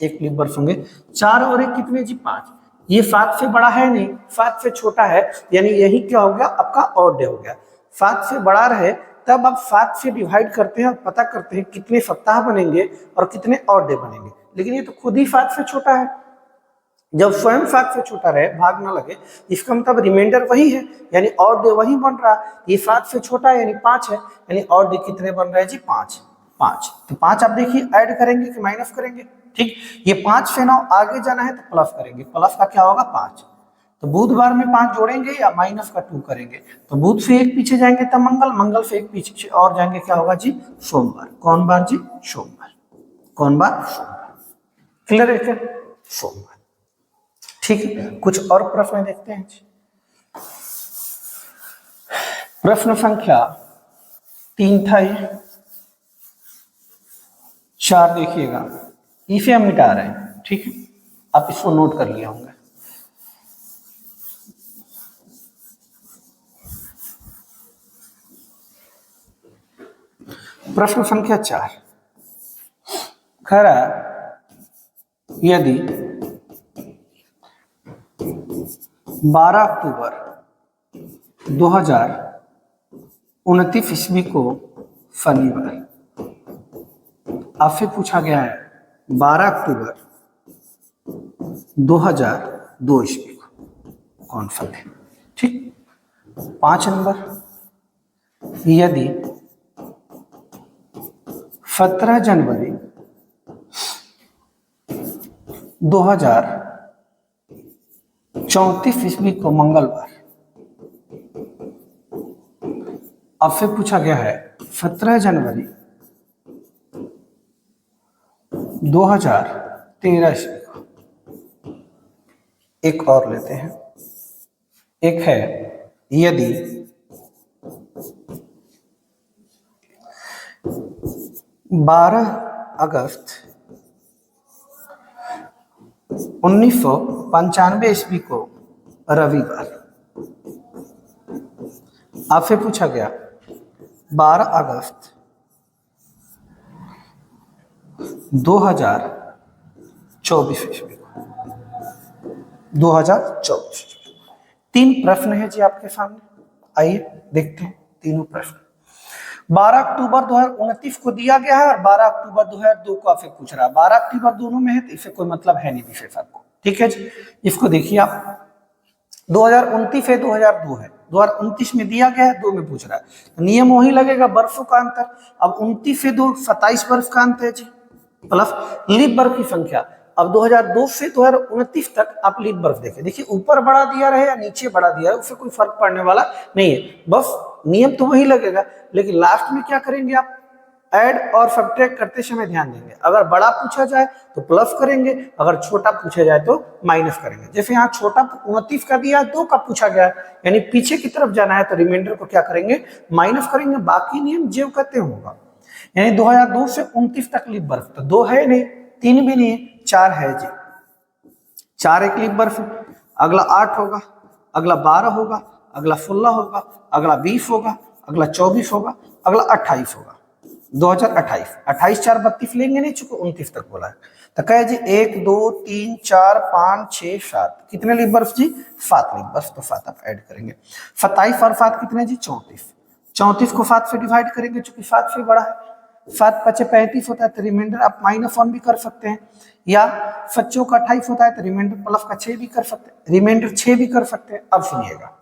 एक लीप बर्फ होंगे। 4 और 1 कितने जी 5, ये 7 से बड़ा है नहीं, 7 से छोटा है, यानी यही क्या हो गया आपका ऑड डे हो गया। 7 से बड़ा रहे तब आप 7 से डिवाइड करते हैं और पता करते हैं कितने सप्ताह बनेंगे और कितने ऑड डे बनेंगे, लेकिन ये तो खुद ही 7 से छोटा है। जब स्वयं 7 से छोटा रहे, भाग ना लगे, इसका मतलब रिमाइंडर वही है, यानी ऑड डे वही बन रहा है। ये 7 से छोटा है यानी 5 है, यानी ऑड डे कितने बन रहे हैं जी 5। तो 5 आप देखिए ऐड करेंगे कि माइनस करेंगे। ठीक, ये 5 से 9 आगे जाना है तो प्लस करेंगे, प्लस का क्या होगा 5। तो बुधवार में 5 जोड़ेंगे या माइनस का 2 करेंगे, तो बुध से एक पीछे जाएंगे तब मंगल, मंगल से एक पीछे और जाएंगे, क्या होगा जी सोमवार। कौन बार जी, सोमवार। कौन बार, सोमवार। क्लियर है क्या, सोमवार। ठीक है, कुछ और प्रश्न देखते हैं जी। प्रश्न संख्या 3 था ये, 4 देखिएगा, इसे हम मिटा रहे हैं। ठीक है, आप इसको नोट कर लिए होंगे। प्रश्न संख्या 4, खरा यदि 12 अक्टूबर 2029 ईस्वी को शनिवार, आपसे पूछा गया है 12 अक्टूबर 2002 ईस्वी को कौन सा दिन। ठीक, 5 नंबर, यदि 17 जनवरी 2034 ईस्वी को मंगलवार, आपसे पूछा गया है 17 जनवरी 2013 ईस्वी को। एक और लेते हैं, एक है यदि 12 अगस्त 1995 ईस्वी को रविवार, आपसे पूछा गया 12 अगस्त 2024 ईस्वी को, 2024। 3 प्रश्न है जी आपके सामने, आइए देखते हैं तीनों प्रश्न। 12 अक्टूबर 2029 को दिया गया है और 12 अक्टूबर 2002 को आपसे पूछ रहा है। 12 अक्टूबर दोनों में है तो इससे कोई मतलब है नहीं विशेष आपको। ठीक है जी, इसको देखिए आप, 2029 है 2002 है, 2029 में दिया गया है, 2 में पूछ रहा है, नियम वही लगेगा, बर्फों का अंतर। अब 29 से 2 27 बर्फ का अंतर है जी, प्लस लीप बर्फ की संख्या। अब 2002 से 2029 तक आप लीप बर्फ देखें, देखिए ऊपर बढ़ा दिया रहे या नीचे बढ़ा दिया है उससे कोई फर्क पड़ने वाला नहीं है, बस नियम तो वही लगेगा। लेकिन लास्ट में क्या करेंगे आप, ऐड और सब्ट्रैक्ट करते समय ध्यान देंगे, अगर बड़ा पूछा जाए तो प्लस करेंगे, अगर छोटा पूछा जाए तो माइनस करेंगे। जैसे यहाँ छोटा 29 का दिया, 2 का पूछा गया, यानी पीछे की तरफ जाना है तो रिमाइंडर को क्या करेंगे, माइनस करेंगे, बाकी नियम जो कहते होगा। यानी 2002 से 29 तक लीप बर्फ, तो 2 है नहीं, 3 भी नहीं, 4 है जी, 4 एक लीप बर्फ, अगला 8 होगा, अगला 12 होगा, अगला 16 होगा, अगला 20 होगा, अगला 24 होगा, अगला 28 होगा। 2028, 28 4 32 लेंगे नहीं, चूंकि 29 तक बोला है, तो कहे जी 1 2 3 4 5 6 7, कितने लीप बर्फ जी 7 लीप बर्फ, तो 7 आप ऐड करेंगे। 27 और 7 कितने जी 34, 34 को 7 से डिवाइड करेंगे चूंकि 7 से बड़ा है, 7 पचे 35 होता है तो रिमाइंडर आप -1 भी कर सकते हैं, या 5 का 28 होता है तो रिमाइंडर प्लस का 6 भी कर सकते हैं, रिमाइंडर 6 भी कर सकते हैं। अब सुनिएगा,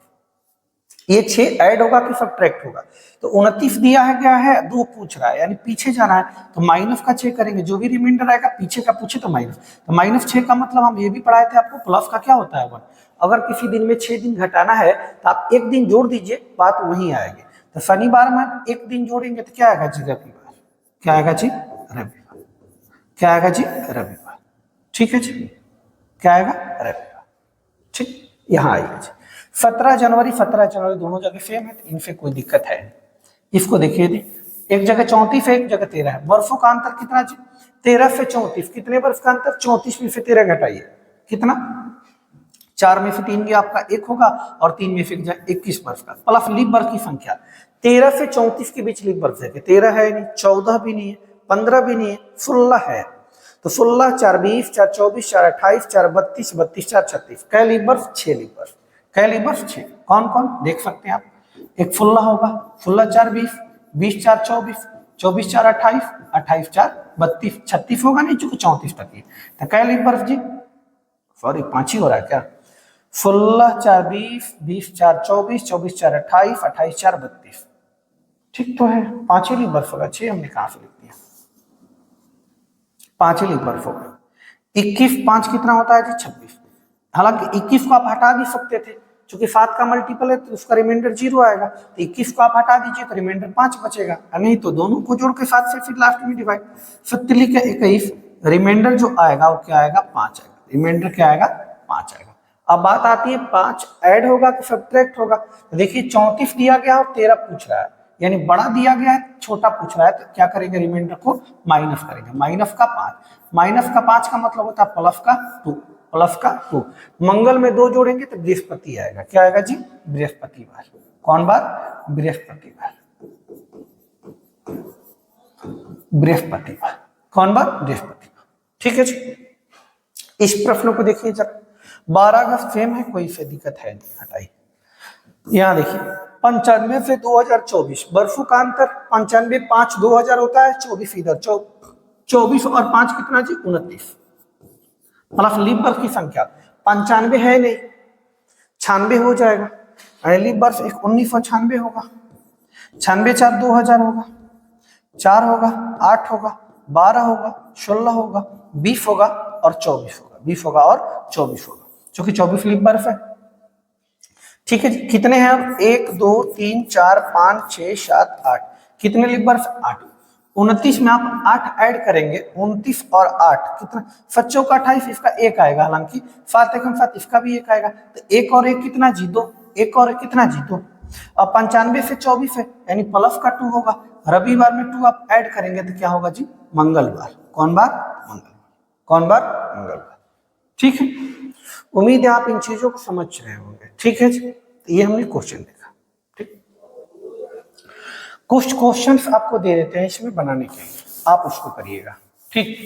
ये 6 ऐड होगा कि सब्ट्रैक्ट होगा? तो 29 दिया है गया है, 2 पूछ रहा है, यानी पीछे जाना है तो माइनस का 6 करेंगे, जो भी रिमाइंडर आएगा पीछे का पूछे तो माइनस, तो -6 का मतलब हम ये भी पढ़ाए थे आपको, प्लस का क्या होता है 1। अगर किसी दिन में 6 दिन घटाना है तो आप एक दिन जोड़ दीजिए, बात वहीं आएगी। तो शनिवार में एक दिन जोड़ेंगे तो क्या आएगा जी? रविवार। क्या आएगा जी? रविवार। क्या आएगा जी? रविवार। ठीक है जी, क्या आएगा? रविवार। ठीक, यहाँ आएगा जी 17 जनवरी 17 जनवरी दोनों जगह सेम है, तो इनसे कोई दिक्कत है। इसको देखिए जी, एक जगह 34 है, एक जगह 13 है, वर्षों का अंतर कितना जी? 13 से 34, कितने वर्ष का अंतर? 34 में से 13 घटाइए, कितना? 4 में से 3 गया आपका 1 होगा, और 3 में से 21 वर्ष का, प्लस लीप वर्ष की संख्या। 13 से 34 के बीच लीप वर्ष है, 13 है नहीं, 14 भी नहीं है, 15 भी नहीं है, 16 है। तो 16 4 20 4 24 4 28 4 32 32 4 36, कै लीप वर्ष? 6 लीप वर्ष। कै लीप वर्ष? 6। कौन कौन देख सकते हैं आप? एक 16 होगा, 16 4 20 20 4 24 24 4 28 28 4 32 36 होगा नहीं, चूंकि 34 तक ही, तो कै लीप वर्ष जी? सॉरी 5 ही हो रहा है क्या? 16 4 20 20 4 24 24 4 28 28 4 32, ठीक तो है, 5 ही लीप वर्ष होगा, 6 हमने कहां से लिख दिया? 5 ही लीप वर्ष होगा। 21 5 कितना होता है जी? 26। हालांकि 21 को आप हटा भी सकते थे, क्योंकि 7 का मल्टीपल है तो उसका रिमाइंडर 0 आएगा, तो 21 को आप हटा दीजिए तो रिमाइंडर 5 बचेगा, नहीं तो दोनों को जोड़ के 7 से फिर लास्ट में डिवाइड, 7 लिखे 21, रिमाइंडर जो आएगा वो क्या आएगा? 5 आएगा, रिमाइंडर क्या आएगा? 5 आएगा। अब बात आती है 5 ऐड होगा कि सब्ट्रैक्ट होगा? तो देखिए 34 दिया गया और 13 पूछ रहा है, यानी बड़ा दिया गया है छोटा पूछ रहा है, तो क्या करेंगे? रिमाइंडर को माइनस करेंगे, माइनस का 5 का मतलब होता है प्लस का 2, प्लस का 2। मंगल में 2 जोड़ेंगे तो बृहस्पति आएगा, क्या आएगा जी? बृहस्पतिवार। कौन बार? बृहस्पतिवार। बृहस्पतिवार। कौन बार? बृहस्पतिवार। ठीक है जी, इस प्रश्न को देखिए जरा, 12 अगस्त सेम है, कोई से दिक्कत है नहीं, हटाइए। यहाँ देखिए 95 से 2024 वर्षों का अंतर, 95 5 2000 होता है, 24 इधर 24 और 5 कितना जी? 29, प्लस लीप वर्ष की संख्या 95 है नहीं, 96 हो जाएगा, लीप वर्ष 1996 होगा, 96 4 2000 होगा, 4 होगा, 8 होगा, 12 होगा, 16 होगा, 20 होगा और 24 होगा, 20 होगा और 24 होगा, क्योंकि 24 लीप वर्ष है। ठीक है, कितने हैं अब? 1 2 3 4 5 6 7 8, कितने लीप वर्ष? 8। 29 में आप 8 ऐड करेंगे, 29 और 8 कितना? 7 का 28, इसका 1 आएगा, हालांकि 7 एकम 7 इसका भी 1 आएगा, तो 1 और 1 कितना जी? 2, 1 और 1 कितना जी? 2। अब 95 से 24 है, यानी प्लस का 2 होगा, रविवार में 2 आप ऐड करेंगे तो क्या होगा जी? मंगलवार। कौन बार? मंगलवार। कौन बार? मंगलवार। ठीक है, उम्मीद है आप इन चीजों को समझ रहे होंगे। ठीक है जी, तो ये हमने क्वेश्चन देखा। ठीक, कुछ क्वेश्चंस आपको दे देते हैं इसमें बनाने के लिए, आप उसको करिएगा। ठीक,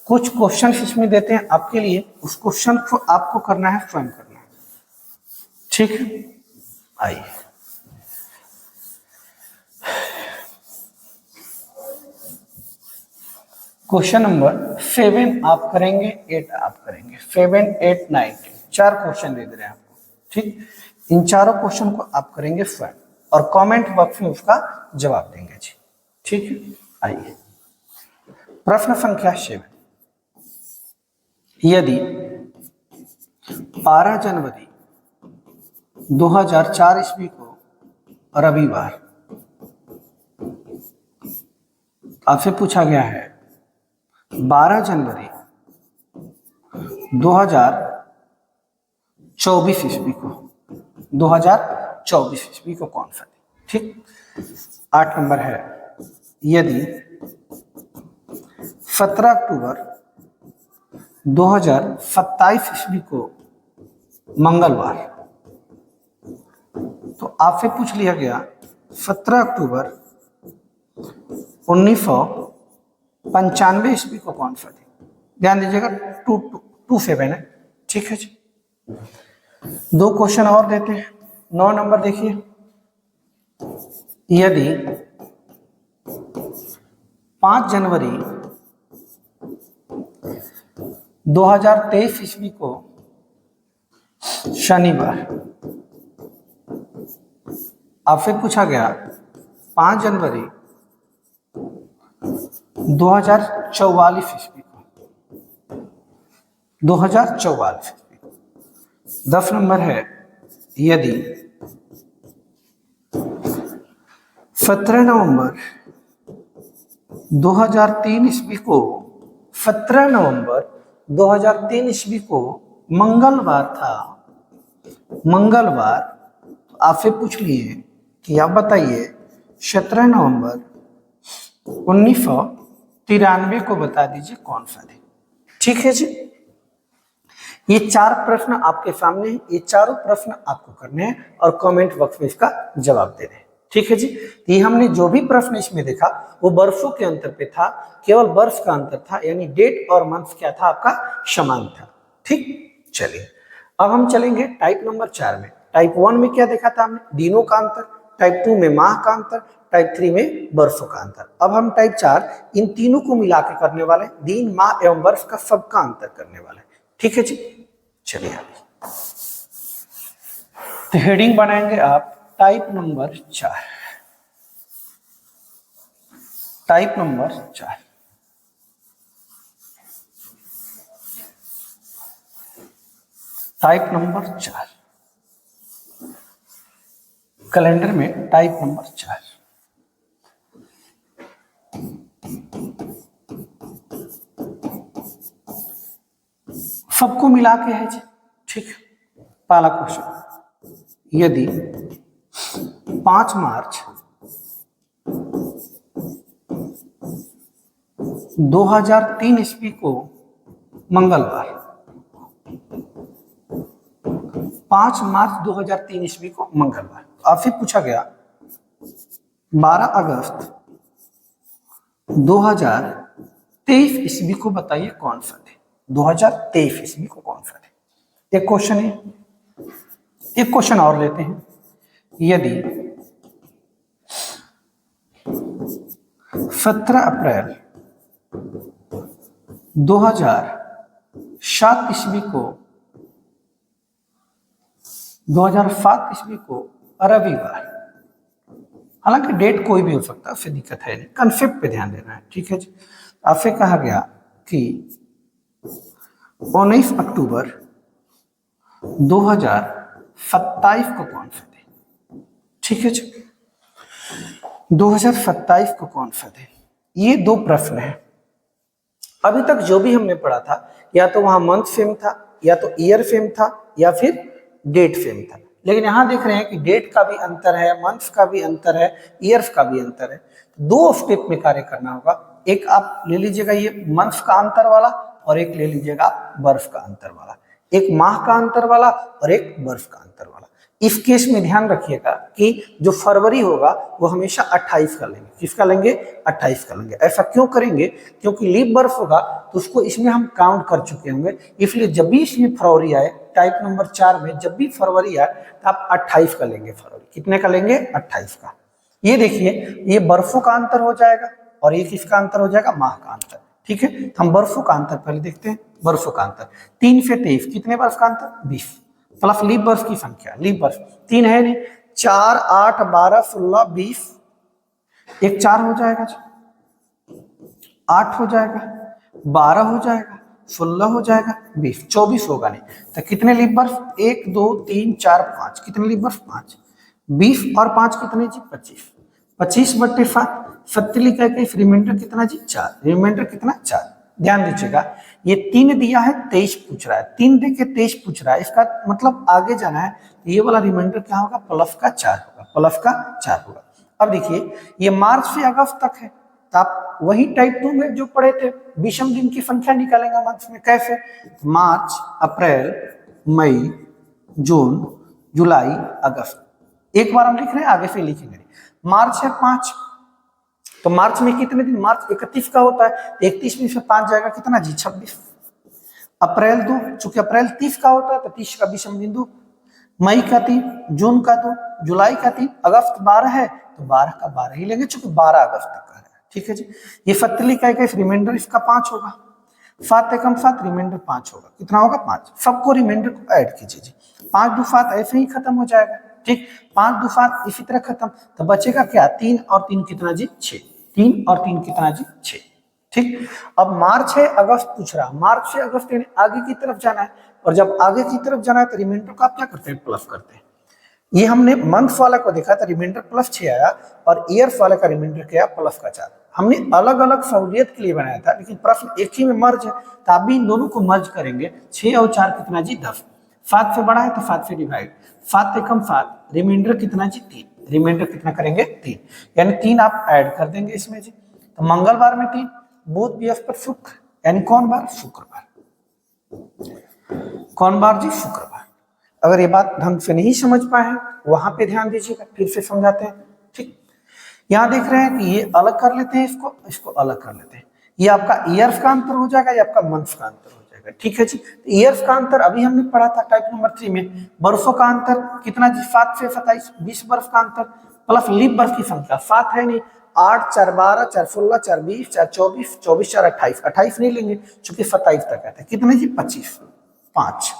कुछ क्वेश्चंस इसमें देते हैं आपके लिए, उस क्वेश्चन को आपको करना है, स्वयं करना है। ठीक है, आइए क्वेश्चन नंबर 7 आप करेंगे, 8 आप करेंगे, 7 8 9 10, 4 क्वेश्चन दे दे रहे हैं आपको। ठीक, इन चारों क्वेश्चन को आप करेंगे स्वयं और कमेंट बॉक्स में उसका जवाब देंगे जी। ठीक है, आइए प्रश्न संख्या 7, यदि 12 जनवरी 2004 ईस्वी को रविवार आपसे पूछा गया है 12 जनवरी 2024 ईस्वी को, 2024 ईस्वी को कौन सा दिन? ठीक, 8 नंबर है, यदि 17 अक्टूबर 2027 ईस्वी को मंगलवार, तो आपसे पूछ लिया गया 17 अक्टूबर 1995 ईस्वी को कौन सा दिन? ध्यान दीजिएगा, 27 है। ठीक है जी, 2 क्वेश्चन और देते हैं। 9 नंबर देखिए, यदि 5 जनवरी 2023 ईस्वी को शनिवार। आपसे पूछा गया 5 जनवरी 2044 ईस्वी को, 2044 ईस्वी को। 10 नंबर है, यदि 17 नवंबर 2003 ईस्वी को 17 नवंबर 2003 ईस्वी को मंगलवार था, मंगलवार, तो आपसे पूछ लिए कि आप बताइए 17 नवंबर 1993 को बता दीजिए कौन सा दिन। ठीक है जी, ये 4 प्रश्न आपके सामने हैं, ये चारों प्रश्न आपको करने हैं और कमेंट बॉक्स में इसका जवाब देने हैं। ठीक है जी, ये हमने जो भी प्रश्न इसमें देखा वो वर्षों के अंतर पे था, केवल वर्ष का अंतर था, यानी डेट और मंथ क्या था आपका समान था। ठीक, चलिए अब हम चलेंगे टाइप नंबर 4 में। टाइप 1 में क्या देखा था हमने, दिनों का अंतर, टाइप 2 में माह का अंतर, टाइप 3 में वर्षों का अंतर। अब हम टाइप 4 इन तीनों को मिला के करने वाले, दिन माह एवं वर्ष का सबका अंतर करने वाले। ठीक है जी, चलिए तो हेडिंग बनाएंगे आप type number 4, type number 4। Type number 4 calendar में टाइप नंबर 4। सबको मिला के है जी। ठीक, पहला क्वेश्चन, यदि 5 मार्च 2003 ईस्वी को मंगलवार, 5 मार्च 2003 ईस्वी को मंगलवार, आपसे पूछा गया 12 अगस्त 2023 ईस्वी को बताइए कौन सा दिन। 2023 ईस्वी को कौन सा दिन, एक क्वेश्चन है। एक क्वेश्चन और लेते हैं, यदि 17 अप्रैल 2007 ईस्वी को, 2007 ईस्वी को रविवार, हालांकि डेट कोई भी हो सकता है, उससे दिक्कत है नहीं, कंसेप्ट पे ध्यान देना है। ठीक है जी, आपसे कहा गया कि 19 अक्टूबर 2027 को कौन सा दिन। ठीक है जी, 2027 को कौन सा दिन। ये 2 प्रश्न है। अभी तक जो भी हमने पढ़ा था, या तो वहां मंथ सेम था, या तो ईयर सेम था, या फिर डेट सेम था। लेकिन यहां देख रहे हैं कि डेट का भी अंतर है, मंथ्स का भी अंतर है, ईयर्स का भी अंतर है। 2 स्टेप में कार्य करना होगा। एक आप ले लीजिएगा ये मंथ्स का अंतर वाला, और एक ले लीजिएगा वर्ष का अंतर वाला, एक माह का अंतर वाला और एक वर्ष का अंतर वाला। इस केस में ध्यान रखिएगा कि जो फरवरी होगा वो हमेशा 28 का लेंगे। किसका लेंगे, 28 का लेंगे। ऐसा क्यों करेंगे, क्योंकि लीप वर्ष होगा तो उसको इसमें हम काउंट कर चुके होंगे, इसलिए जब भी इसमें फरवरी आए, टाइप नंबर 4 में जब भी फरवरी आए तो आप 28 का लेंगे। फरवरी कितने का लेंगे, 28 का। ये देखिए, ये वर्षों का अंतर हो जाएगा और ये किसका अंतर हो जाएगा, माह का अंतर। ठीक है, तो हम वर्षों का अंतर पहले देखते हैं। वर्षों का अंतर 3 से 23, कितने वर्ष का अंतर, 20, प्लस लीप वर्ष की संख्या, लीप वर्ष 3 है नहीं, 4, 8, 12, 16, 20, एक 4 हो जाएगा जी, 8 हो जाएगा, 12 हो जाएगा, 16 हो जाएगा, 20, 24 होगा नहीं। तो कितने लीप वर्ष, 1, 2, 3, 4, 5, कितने लीप वर्ष, 5, 20 और 5 कितने जी, 25, 25/7, 70 लिखा है, रिमाइंडर कितना जी, 4, रिमाइंडर कितना, 4। ध्यान दीजिएगा, ये 3 दिया है, 23 पूछ रहा है, 3 दे के 23 पूछ रहा है, इसका मतलब आगे जाना है, ये वाला रिमाइंडर क्या होगा, प्लस का 4 होगा, प्लस का 4 होगा। अब देखिए, ये मार्च से अगस्त तक है, तो आप वही टाइप 2 में जो पढ़े थे, विषम दिन की संख्या निकालेंगे मंथ में। कैसे, मार्च, अप्रैल, मई, जून, जुलाई, अगस्त। एक बार हम लिख रहे हैं, आगे से लिखेंगे। मार्च है 5, तो मार्च में कितने दिन, मार्च 31 का होता है, 31 में से 5 जाएगा कितना जी, 26। अप्रैल 2, चूंकि अप्रैल 30 का होता है तो 30 का विषम बिंदु। मई का 3, जून का 2, जुलाई का 3, अगस्त 12 है तो 12 का 12 ही लेंगे, चूंकि 12 अगस्त तक का है। ठीक है जी। ये फतली का रिमाइंडर इसका 5 होगा, 7 एकम 7 रिमाइंडर 5 होगा, कितना होगा 5। सबको रिमाइंडर को ऐड कीजिए जी, 5 2 7 ऐसे ही खत्म हो जाएगा, ठीक। 5 2 7 इसी तरह खत्म, तो बचेगा क्या 3 और 3 कितना जी 6, 3 और 3 कितना जी 6, ठीक। अब मार्च है अगस्त पूछ रहा, मार्च से अगस्त यानी आगे की तरफ जाना है, और जब आगे की तरफ जाना है तो रिमाइंडर को आप क्या करते हैं प्लस करते हैं। ये हमने मंथ वाला को देखा था रिमाइंडर +6 आया, और ईयर्स वाले का रिमाइंडर क्या प्लस का 4। हमने अलग अलग सहूलियत के लिए बनाया था, लेकिन प्रश्न एक ही में मर्ज है, तो आप भी इन दोनों को मर्ज करेंगे। 6 और 4 कितना जी 10, 7 से बड़ा है तो 7 से डिवाइड, 7 एकम 7, रिमाइंडर कितना जी 3, रिमाइंडर कितना करेंगे 3, यानी 3 आप ऐड कर देंगे इसमें जी। तो मंगलवार में 3, बुध बृहस्पति शुक्र, यानी कौन बार शुक्रवार, कौन बार जी शुक्रवार। अगर ये बात ढंग से नहीं समझ पाए हैं वहां पे ध्यान दीजिएगा, फिर से समझाते हैं, ठीक। यहाँ देख रहे हैं कि ये अलग कर लेते हैं, इसको इसको अलग कर लेते हैं, ये आपका ईयर्स का अंतर हो जाएगा, ये आपका मंथ्स का अंतर हो जाएगा, ठीक है जी। ईयर्स का अंतर अभी हमने पढ़ा था टाइप नंबर 3 में। वर्षों का अंतर कितना जी 7 से 27, 20 वर्ष का अंतर, प्लस लीप वर्ष की संख्या 7 है नहीं, 8 4 12 4 16 4 20 4 24 24 4 28, 28 नहीं लेंगे चूंकि 27 तक कहते हैं, कितने जी 25, 5,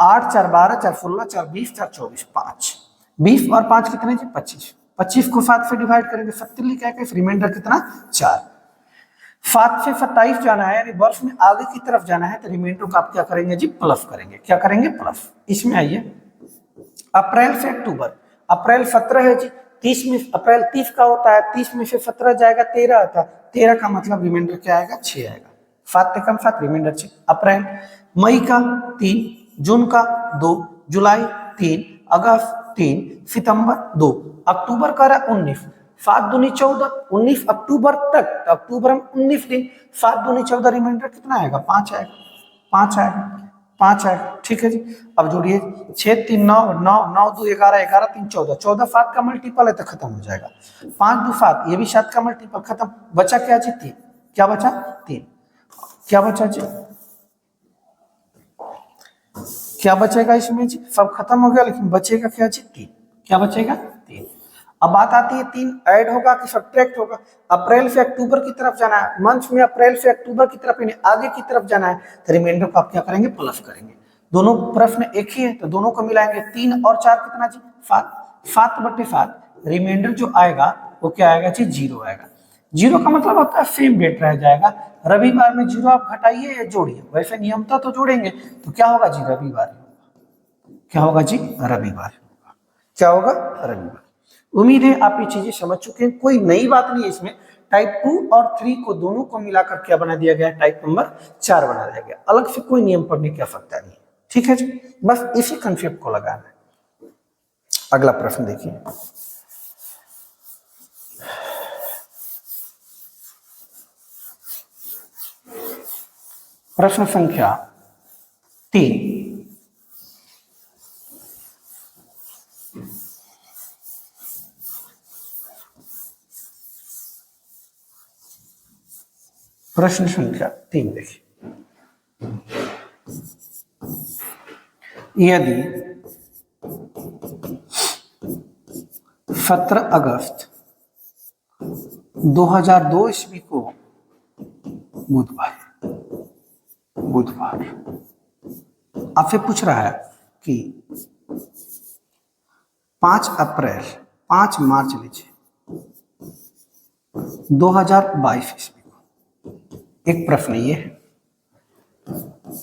8 4 12 4 16 4 20 4 24 5, 20 और 5 कितने जी 25, 25 को 7 से डिवाइड करेंगे, 70 लिखा है, रिमाइंडर कितना 4। 7 से 27 जाना है, यानी वर्ष में आगे की तरफ जाना है, तो रिमाइंडर को आप क्या करेंगे जी प्लस करेंगे, क्या करेंगे प्लस। इसमें आइए अप्रैल से अक्टूबर, अप्रैल 17 है जी, 30 में अप्रैल 30 का होता है, 30 में से 17 जाएगा 13 आता, 13 का मतलब रिमाइंडर क्या आएगा 6 आएगा, 7 एकम 7 रिमाइंडर 6। अप्रैल, मई का 3, जून का 2, जुलाई 3, अगस्त 3, सितंबर 2, अक्टूबर का रहा 19, 7 दूनी 14, 19 अक्टूबर तक, तो अक्टूबर में 19 दिन, 7 दूनी 14 रिमाइंडर कितना आएगा 5 आएगा, 5 आएगा, 5 आएगा, ठीक है जी। अब जोड़िए 6 3 9 9 9 2 11 11 3 14, 14 7 का मल्टीपल है तो खत्म हो जाएगा, 5 2 7 ये भी 7 का मल्टीपल, खत्म। बचा क्या जी 3, क्या बचा 3, क्या बचा जी, क्या बचेगा इसमें जी, सब खत्म हो गया, लेकिन बचेगा क्या जी 3, क्या बचेगा 3। अब बात आती है 3 ऐड होगा कि सब्ट्रैक्ट होगा। अप्रैल से अक्टूबर की तरफ जाना है, मंथ में अप्रैल से अक्टूबर की तरफ यानी आगे की तरफ जाना है, तो रिमाइंडर को आप क्या करेंगे प्लस करेंगे। दोनों प्रश्न एक ही है तो दोनों को मिलाएंगे, 3 और 4 कितना जी 7, 7/7, रिमाइंडर जो आएगा वो क्या आएगा जी 0 आएगा। 0 का मतलब होता है सेम डेट रह जाएगा, रविवार में 0 आप घटाइए या जोड़िए, वैसे नियमता तो जोड़ेंगे, तो क्या होगा जी रविवार, क्या होगा जी रविवार, क्या होगा रविवार। उम्मीद है आप ये चीजें समझ चुके हैं, कोई नई बात नहीं है इसमें। टाइप 2 और 3 को दोनों को मिलाकर क्या बना दिया गया, टाइप नंबर 4 बना दिया गया, अलग से कोई नियम पढ़ने की आवश्यकता नहीं है, ठीक है जी। बस इसी कंसेप्ट को लगाना है। अगला प्रश्न देखिए, प्रश्न संख्या 3, प्रश्न संख्या 3 देखिए, यदि 17 अगस्त 2002 ईस्वी को बुधवार आपसे पूछ रहा है कि 5 अप्रैल 5 मार्च लीजिए 2022 ईस्वी को, एक प्रश्न ये है।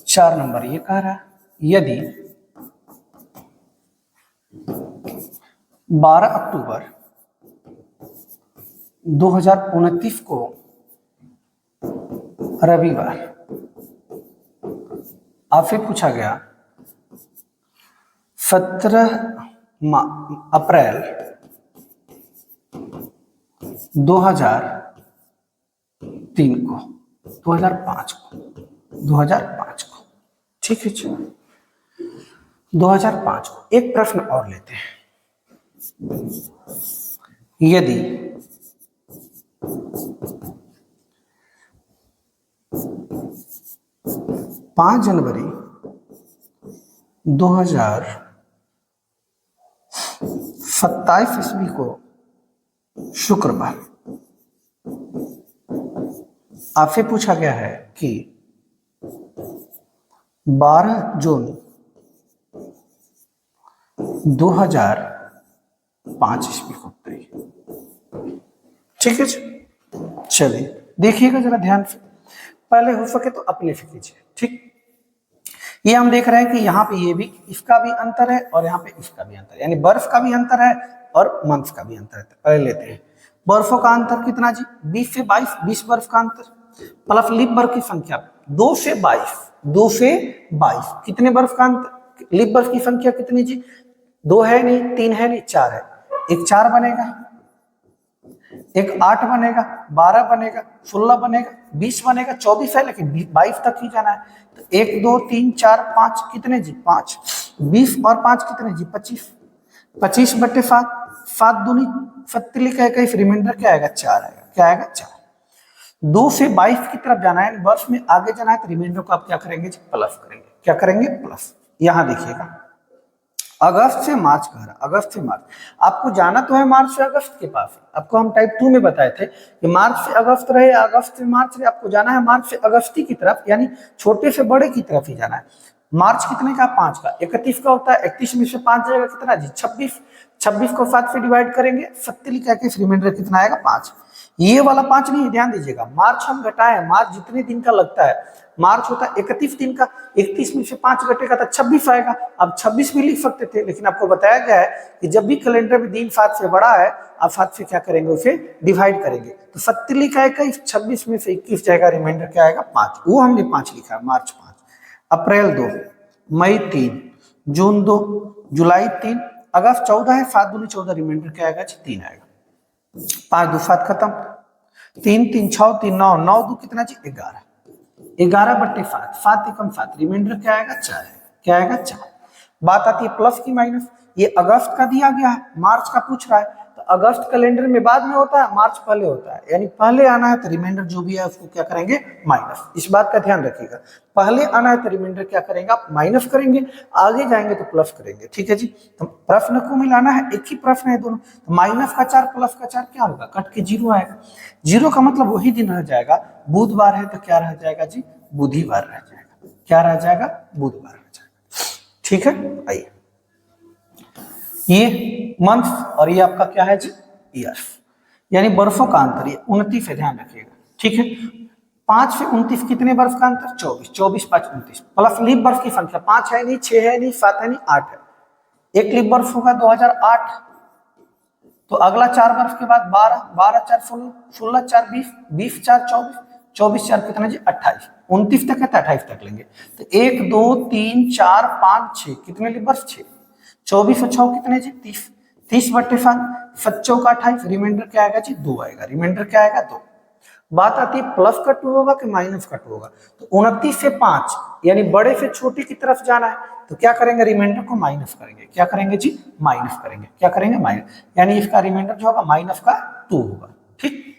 4 नंबर ये कह रहा है यदि 12 अक्टूबर 2029 को रविवार आपसे पूछा गया 17 अप्रैल 2003 को 2005 को, ठीक है जी 2005 को। एक प्रश्न और लेते हैं, यदि 5 जनवरी 2027 ईस्वी को शुक्रवार आपसे पूछा गया है कि 12 जून 2005 ईस्वी को उत्तरी। ठीक है जी, चलिए देखिएगा जरा ध्यान से, पहले हो सके तो अपने से कीजिए। ठीक, ये हम देख रहे हैं कि यहाँ पे ये भी, इसका भी अंतर है और यहाँ पे इसका भी अंतर है, यानी बर्फ का भी अंतर है और मंथ का भी अंतर है। पहले लेते हैं बर्फों का अंतर कितना जी, 20 से 22, 20 बर्फ का अंतर, प्लस लीप बर्फ की संख्या 2 से 22, 2 से 22 कितने बर्फ का अंतर, लीप बर्फ की संख्या कितनी जी, 2 है नहीं, 3 है नहीं, 4 है, एक 4 बनेगा, एक 8 बनेगा, 12 बनेगा, 16 बनेगा, 20 बनेगा, 24 है लेकिन 22 तक ही जाना है। तो 1 2 3 4 5 कितने जी, 5, 20 और 5 कितने जी, 25, 25 बटे 7, 7 दूनी 47 का इक्कीस, रिमाइंडर क्या आएगा, 4 आएगा, क्या आएगा, 4। 2 से 22 की तरफ जाना है, वर्ष में आगे जाना है, तो रिमाइंडर को आप क्या करेंगे जी, प्लस करेंगे, क्या करेंगे, प्लस। यहां देखिएगा अगस्त से मार्च कह रहा, अगस्त से मार्च, आपको जाना तो है मार्च से अगस्त के पास, आपको हम टाइप 2 में बताए थे कि मार्च से अगस्त रहे, अगस्त से मार्च रहे, आपको जाना है मार्च से अगस्ती की तरफ, यानी छोटे से बड़े की तरफ ही जाना है। मार्च कितने का, 5 का, 31 का होता है, 31 में से 5 जाएगा कितना जी, 26, 26 को 7 से डिवाइड करेंगे, 47 का इक्कीस, रिमाइंडर कितना आएगा, 5। ये वाला 5 नहीं, ध्यान दीजिएगा, मार्च हम घटाए, मार्च जितने दिन का लगता है, मार्च होता है 31 दिन का, 31 में से 5 घटेगा तो 26 आएगा। अब 26 भी लिख सकते थे, लेकिन आपको बताया गया है कि जब भी कैलेंडर में दिन 7 से बड़ा है, आप 7 से क्या करेंगे, उसे डिवाइड करेंगे, तो 47 का 21, 26 में से 21 जाएगा, रिमाइंडर क्या आएगा, 5, वो हमने 5 लिखा है, मार्च 5, अप्रैल 2, मई 3, जून 2, जुलाई 3, अगस्त 14 है, 7 दूनी 14, रिमाइंडर क्या आएगा, 3 आएगा, 5 2 7 खत्म, 3 3 6 3 9, 9 2 कितना जी, 11, 11 बट्टे 7, 7 एकम 7, रिमाइंडर क्या आएगा, 4 है, क्या आएगा, 4। बात आती है प्लस की माइनस, ये अगस्त का दिया गया है, मार्च का पूछ रहा है, तो अगस्त कैलेंडर में बाद में होता है, मार्च पहले होता है, यानी पहले आना है तो रिमाइंडर जो भी है उसको क्या करेंगे, माइनस। इस बात का ध्यान रखिएगा, पहले आना है तो रिमाइंडर क्या करेंगे, आप माइनस करेंगे, आगे जाएंगे तो प्लस करेंगे। ठीक है जी, तो प्रश्न को मिलाना है, एक ही प्रश्न है दोनों, तो माइनस का 4 प्लस का 4 क्या होगा, कट के 0 आएगा, 0 का मतलब वही दिन रह जाएगा, बुधवार है तो क्या रह जाएगा जी, बुधवार रह जाएगा, क्या रह जाएगा, बुधवार रह जाएगा। ठीक है, आइए ये मंथ और ये आपका क्या है जी, ईयर, यानी बर्फों का अंतर, ये 29 से ध्यान रखिएगा। ठीक है, 5 से 29 कितने बर्फ का अंतर, 24, 24 5 29, प्लस लीप बर्फ की संख्या 5 है नहीं, 6 है नहीं, 7 है नहीं, 8 है, एक लीप बर्फ होगा 2008, तो अगला 4 बर्फ के बाद 12, 12 4 16, 16 4 20, 20 4 24, 24 4 कितना जी, 28, 29 तक है तो 28 तक लेंगे, तो 1 2 3 4 5 6 कितने लीप बर्फ, 6, 24 और 6 कितने जी, 30, 30 बट्टे 7, 7 चौका 28, रिमाइंडर क्या आएगा जी, 2 आएगा, रिमाइंडर क्या आएगा, 2। बात आती है प्लस का 2 होगा कि माइनस का 2 होगा, तो 29 से 5 यानी बड़े से छोटे की तरफ जाना है, तो क्या करेंगे, रिमाइंडर को माइनस करेंगे, क्या करेंगे जी, माइनस करेंगे, क्या करेंगे, माइनस, यानी इसका रिमाइंडर जो होगा माइनस का 2 होगा। ठीक,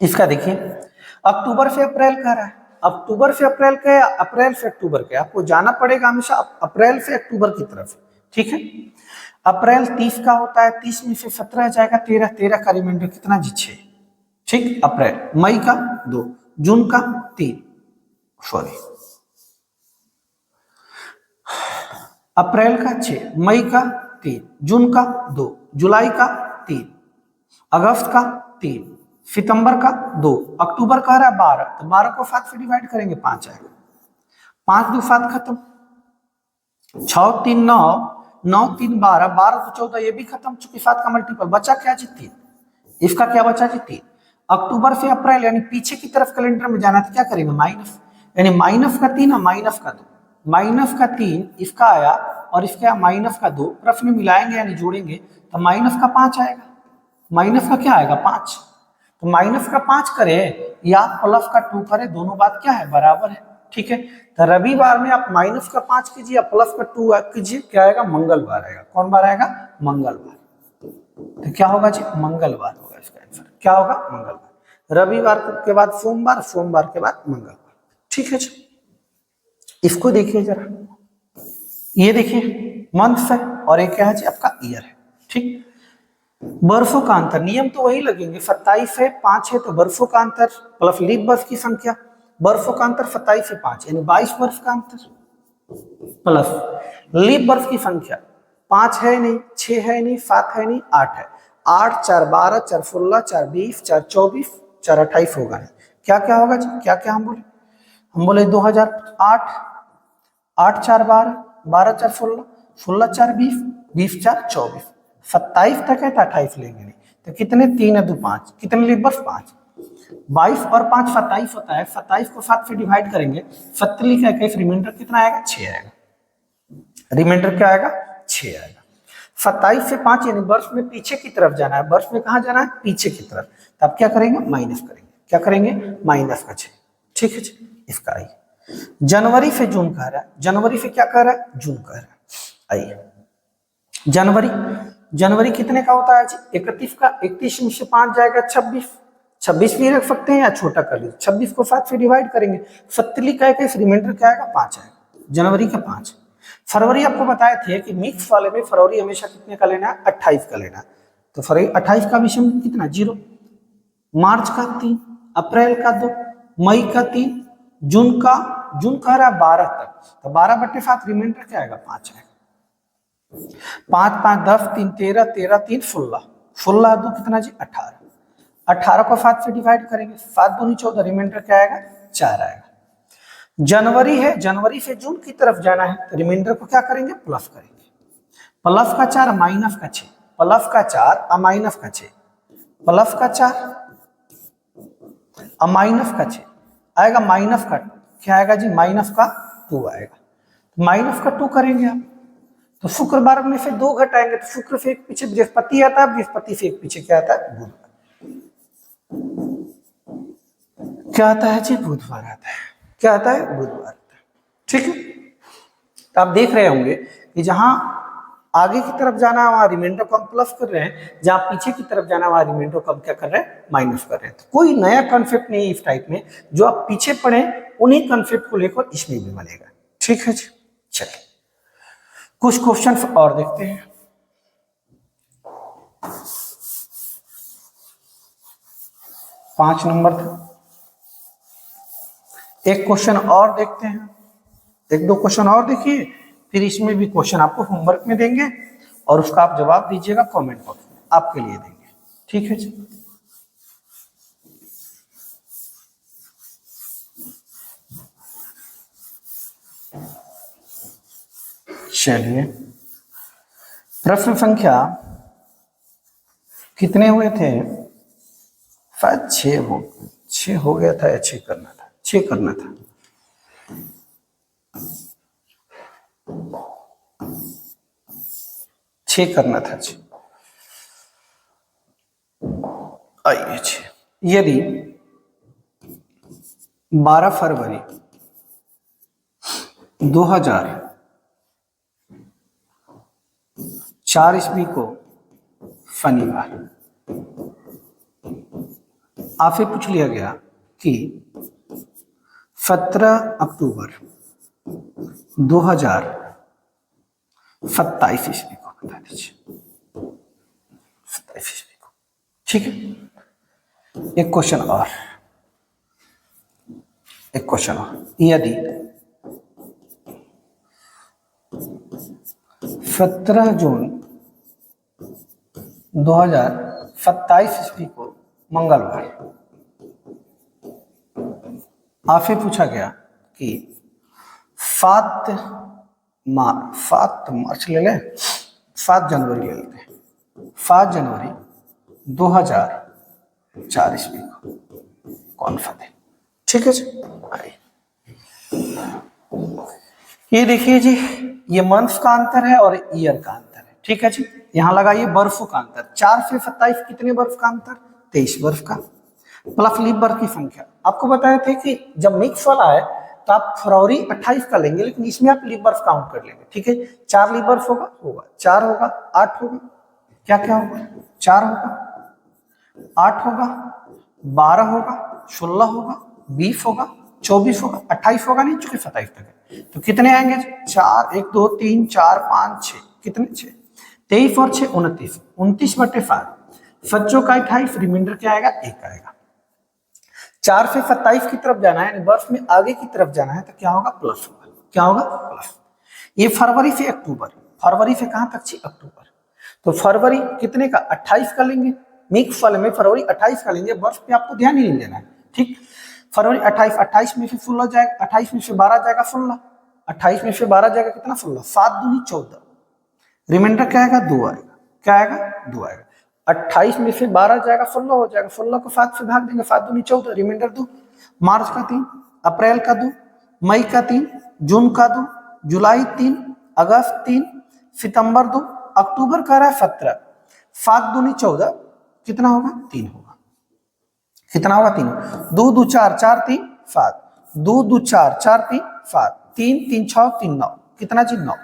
इसका देखिए अक्टूबर से अप्रैल कह रहा है, अक्टूबर से अप्रैल के, अप्रैल से अक्टूबर के, आपको जाना पड़ेगा हमेशा अप्रैल से अक्टूबर की तरफ। ठीक है, अप्रैल 30 का होता है, 30 में से 17 जाएगा, 13, 13 का रिमाइंडर कितना जी, 6। ठीक, अप्रैल, मई का 2, जून का 3, सॉरी अप्रैल का 6, मई का 3, जून का 2, जुलाई का 3, अगस्त का 3, सितंबर का 2, अक्टूबर का रहा 12, तो 12 को 7 से डिवाइड करेंगे, 5 आएगा, 5 2 7 खत्म, 6 3 9, 9 3 12, 12 तो 14, ये भी खत्म, चूंकि 7 का मल्टीपल बचा क्या जी, 3, इसका क्या बचा जी, 3। अक्टूबर से अप्रैल यानी पीछे की तरफ कैलेंडर में जाना तो क्या करेंगे, माइनस, यानी माइनस का 3 और माइनस का 2, माइनस का 3 इसका आया और इसका आया माइनस का 2, प्रश्न में मिलाएंगे यानी जोड़ेंगे तो माइनस का 5 आएगा, माइनस का क्या आएगा, 5, तो माइनस का 5 करें या प्लस का 2 करें, दोनों बात क्या है, बराबर है। ठीक है, तो रविवार में आप माइनस का 5 कीजिए या प्लस का 2 कीजिए, क्या आएगा, मंगलवार आएगा, कौन बार आएगा, मंगलवार, तो क्या होगा जी, मंगलवार होगा इसका आंसर, क्या होगा, मंगलवार, रविवार के बाद सोमवार, सोमवार के बाद मंगलवार। ठीक है जी, इसको देखिए जरा, ये देखिए मंथ है और एक क्या है जी, आपका ईयर है। ठीक, बर्फों का अंतर, नियम तो वही लगेंगे, 27 है 5 है, तो बर्फों का अंतर प्लस लीप बर्फ की संख्या, बर्फों का अंतर 27 है 5 यानी 22 बर्फ का अंतर, प्लस लीप बर्फ की संख्या 5 है नहीं, 6 है नहीं, 7 है नहीं, 8 है, 8 4 12 4 16 4 20 4 24 4 28 होगा नहीं, क्या क्या होगा जी, क्या क्या हम बोले 2008, 8 4 12 12 4 16 16 4 20 20 4 24, 27 तक है तो 28 लेंगे नहीं, तो कितने 3 है 2 5, कितने लीप बर्फ 5, 22 और 5 27 होता है, 27 को 7 से डिवाइड करेंगे, 7 का इक्कीस, रिमाइंडर कितना आएगा 6 आएगा, रिमाइंडर क्या आएगा 6 आएगा। 27 से 5 यानी बर्फ में पीछे की तरफ जाना है, बर्फ में कहाँ जाना है पीछे की तरफ, तब क्या करेंगे माइनस करेंगे, क्या करेंगे माइनस का 6, ठीक है जी। इसका आइए जनवरी से जून कह रहा है, जनवरी से क्या कह रहा है जून कह रहा है, आइए जनवरी, जनवरी कितने का होता है जी 31 का, 31 में से 5 जाएगा 26, 26 भी रख सकते हैं या छोटा कर लीजिए, 26 को 7 से डिवाइड करेंगे, 70 का इक्कीस, रिमाइंडर क्या आएगा 5 आएगा, जनवरी का 5। फरवरी आपको बताए थे कि मिक्स वाले में फरवरी हमेशा कितने का लेना है 28 का लेना है, तो फरवरी 28 का विषम कितना 0, मार्च का 3, अप्रैल का 2, मई का 3, जून का रहा 12 तक, तो 12/7, रिमाइंडर क्या आएगा 5 आएगा, 5 5 10 3 13 13 3 16, 16 2 कितना जी 18, 18 को 7 से डिवाइड करेंगे, 7 दूनी 14, रिमाइंडर क्या आएगा 4 आएगा। जनवरी है, जनवरी से जून की तरफ जाना है, तो रिमाइंडर को क्या करेंगे प्लस करेंगे, प्लस का 4 माइनस का 6, प्लस का 4 माइनस का 6, प्लस का 4 माइनस का 6 आएगा, माइनस का क्या आएगा जी माइनस का 2 आएगा, माइनस का 2 करेंगे आप, तो शुक्रवार में से 2 घटाएंगे, तो शुक्र से एक पीछे बृहस्पति आता है, बृहस्पति से एक पीछे क्या आता है बुधवार, क्या आता है जी बुधवार आता है, क्या आता है बुधवार आता है, ठीक है। तो आप देख रहे होंगे कि जहां आगे की तरफ जाना है वहां रिमाइंडर को हम प्लस कर रहे हैं, जहां पीछे की तरफ जाना है वहां रिमाइंडर को हम क्या कर रहे हैं माइनस कर रहे हैं, तो कोई नया कॉन्सेप्ट नहीं है इस टाइप में, जो आप पीछे पढ़े उन्हीं कॉन्सेप्ट को लेकर इसमें भी बनेगा, ठीक है जी। चलिए कुछ क्वेश्चंस और देखते हैं। 5 नंबर था, एक क्वेश्चन और देखते हैं, एक दो क्वेश्चन और देखिए, फिर इसमें भी क्वेश्चन आपको होमवर्क में देंगे और उसका आप जवाब दीजिएगा कमेंट बॉक्स में, आपके लिए देंगे, ठीक है जी। चलिए प्रश्न संख्या कितने हुए थे, शायद 6 हो गया था या 6 करना था, 6 करना था, करना था जी। आइए जी, यदि 12 फरवरी 2004 ईस्वी को शनिवार आपसे पूछ लिया गया कि 17 अक्टूबर 2027 ईस्वी को बता दीजिए, 27 ईस्वी को, ठीक है। एक क्वेश्चन और, यदि 17 जून 2027 ईस्वी को मंगलवार आपसे पूछा गया कि 7 मार्च ले लें, 7 जनवरी ले लेते हैं, 7 जनवरी 2004 ईस्वी को कौन सा दिन, ठीक है जी। ये देखिए जी, ये मंथ का अंतर है और ईयर का अंतर है, ठीक है जी। यहां लगाइए बर्फों का अंतर, 4 से 27 कितने बर्फ का अंतर 23 बर्फ का, प्लस लीप बर्फ की संख्या आपको बताए थे कि जब मिक्स वाला है तो आप फरवरी 28 का लेंगे, लेकिन इसमें आप लीप बर्फ काउंट कर लेंगे, ठीक है। 4 लीप बर्फ होगा 4 होगा, 8 होगा, क्या क्या होगा 4 होगा, 8 होगा, 12 होगा, 16 होगा, 20 होगा, 24 होगा, 28 होगा नहीं चूंकि 27 तक है, तो कितने आएंगे 4 1 2 3 4 5 6, कितने 6, 23 और 6 29, 29/7, बच्चों का 28, रिमाइंडर क्या आएगा 1 आएगा। 4 से 27 की तरफ जाना है, यानी बर्फ में आगे की तरफ जाना है, तो क्या होगा प्लस होगा। क्या होगा प्लस। ये फरवरी से अक्टूबर, फरवरी से कहां तक? अक्टूबर। तो फरवरी कितने का? 28 का लेंगे। मिक्स वाले में फरवरी 28 का लेंगे, बर्फ पे आपको ध्यान ही नहीं देना है, ठीक। फरवरी 28, 28 में से 16 जाएगा, 28 में से 12 जाएगा 16, 28 में से 12 जाएगा कितना? 16, 7 दूनी 14, रिमाइंडर क्या आएगा 2 आएगा। क्या आएगा? 2 आएगा। 28 में से 12 जाएगा 16 हो जाएगा, 16 को 7 से भाग देंगे, 7 दूनी 14, रिमाइंडर 2। मार्च का 3, अप्रैल का 2, मई का 3, जून का 2, जुलाई 3, अगस्त 3, सितंबर 2, अक्टूबर का रहा 17, 7 दूनी 14, कितना होगा? 3 होगा। कितना होगा? 3। 2 2 4 4 3 7, 2 2 4 4 3 7, 3 3 6 3 9, कितना जी? 9,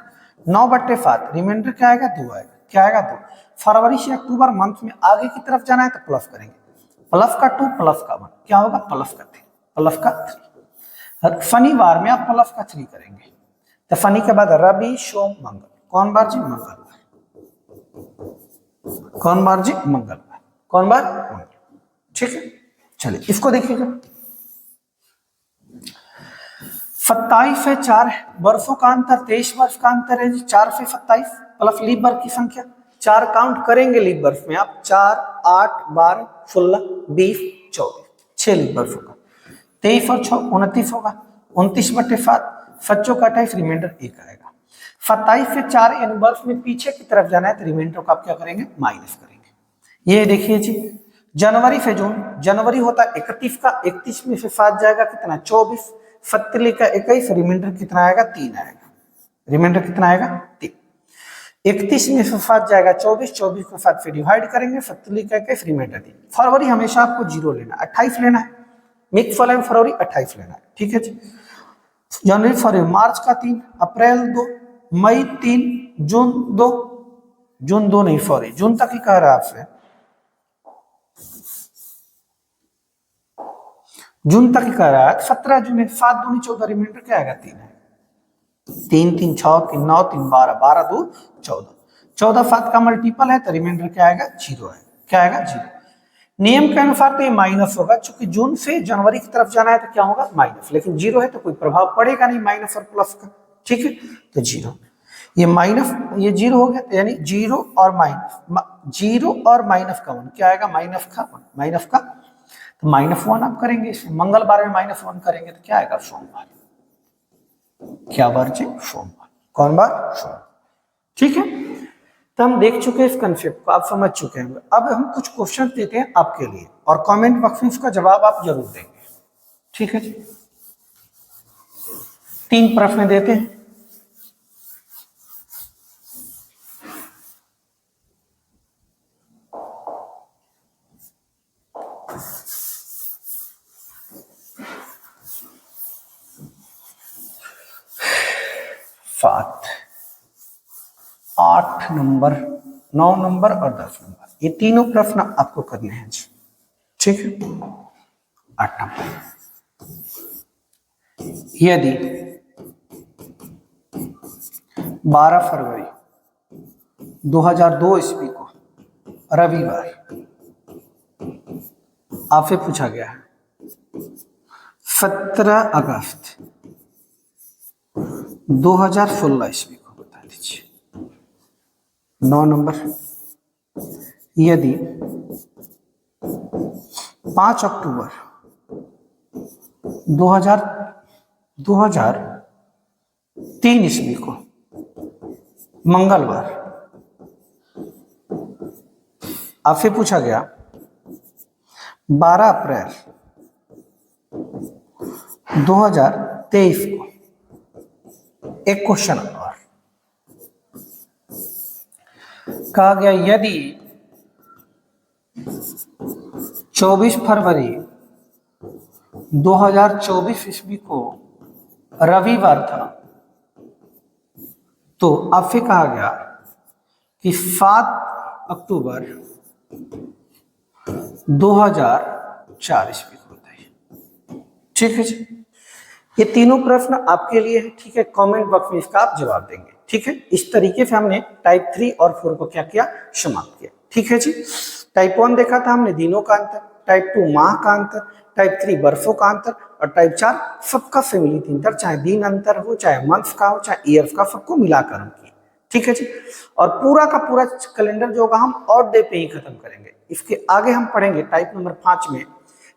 9/7, रिमाइंडर क्या आएगा? 2 आएगा। क्या आएगा? 2। फरवरी से अक्टूबर मंथ में आगे की तरफ जाना है तो प्लस करेंगे, प्लस का 2 प्लस का 1, क्या होगा? प्लस का 3, प्लस का 3। शनिवार में आप प्लस का 3 करेंगे, तो शनि के बाद रवि सोम मंगल, कौन बार जी? मंगलवार। कौन बार जी? मंगलवार। कौन बार? मंगल। ठीक है, चलिए इसको देखिएगा। 27 से 4 वर्षों का अंतर, 23 वर्ष का अंतर है जी। 4 से 27 प्लस लीप वर्ष की संख्या, 4 काउंट करेंगे लीप वर्ष में आप, 4 8 12 16 20 24, 6 लीप वर्ष होगा। 23 और 6 29 होगा, 29/7, बच्चों का 28, रिमाइंडर 1 आएगा। 27 से 4 यानी वर्ष में पीछे की तरफ जाना है तो रिमाइंडर को आप क्या करेंगे? माइनस करेंगे। ये देखिए जी, जनवरी से जून, जनवरी होता है 31 का, 31 में से 7 जाएगा कितना? 24, 7 का 21, रिमाइंडर कितना आएगा? 3 आएगा। रिमाइंडर कितना आएगा? 3। 31 में से 7 जाएगा 24, 24 को 7 से डिवाइड करेंगे, 7 का 21, रिमाइंडर 3। फरवरी हमेशा आपको 0 लेना, 28 लेना है, मिक्स वाला में फरवरी 28 लेना है, ठीक है जी। जनवरी, फरवरी, मार्च का 3, अप्रैल 2, मई 3, जून 2, जून 2 नहीं सॉरी, जून तक ही कह रहा है आपसे, जून तक ही कह रहा है। 17 जून है, 7 दूनी 14, रिमाइंडर क्या आएगा? 3 है। 3 3 6 3 9 3 12, 12 2 14, 14 7 का मल्टीपल है तो रिमाइंडर क्या आएगा? 0 है। क्या आएगा? 0। नियम के अनुसार तो ये माइनस होगा, क्योंकि जून से जनवरी की तरफ जाना है तो क्या होगा? माइनस, लेकिन 0 है तो कोई प्रभाव पड़ेगा नहीं माइनस और प्लस का, ठीक है, तो 0। ये माइनस, ये 0 हो गया, यानी 0 और माइनस, 0 और माइनस का 1 क्या आएगा? माइनस का 1, माइनस का, तो -1 आप करेंगे इसमें, मंगलवार में -1 करेंगे तो क्या आएगा? सोमवार। क्या बार जी? सोमवार। कौन बार? सोमवार। ठीक है, तो हम देख चुके हैं इस कंसेप्ट को, आप समझ चुके हैं। अब हम कुछ क्वेश्चन देते हैं आपके लिए और कमेंट बॉक्स में इसका जवाब आप जरूर देंगे, ठीक है जी। 3 प्रश्न देते हैं। सात, 8 नंबर, 9 नंबर और 10 नंबर, ये तीनों प्रश्न आपको करने हैं जी, ठीक है। 8 नंबर, यदि 12 फरवरी 2002 ईस्वी को रविवार आपसे पूछा गया है 17 अगस्त 2016 ईस्वी को बता दीजिए। 9 नंबर, यदि 5 अक्टूबर 2003 ईस्वी को मंगलवार आपसे पूछा गया 12 अप्रैल 2023 को एक क्वेश्चन और कहा गया, यदि 24 फरवरी 2024 ईस्वी को रविवार था तो आपसे कहा गया कि 7 अक्टूबर 2004 ईस्वी को बताइए, ठीक है जी। ये तीनों प्रश्न आपके लिए है, ठीक है। कमेंट बॉक्स में इसका आप जवाब देंगे, ठीक है। इस तरीके से हमने टाइप 3 और 4 को क्या किया? समाप्त किया, ठीक है जी। टाइप 1 देखा था हमने दिनों का अंतर, टाइप 2 माह का अंतर, टाइप 3 बर्फों का अंतर, और टाइप 4 सबका फैमिली अंतर, चाहे दिन अंतर हो, चाहे मंथ का हो, चाहे ईयर का, सबको मिलाकर हम किए। ठीक है जी। और पूरा का पूरा कैलेंडर जो होगा हम ऑड डे पे ही खत्म करेंगे। इसके आगे हम पढ़ेंगे टाइप नंबर 5 में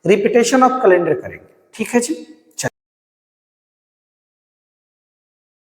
रिपीटेशन ऑफ कैलेंडर करेंगे। ठीक है जी।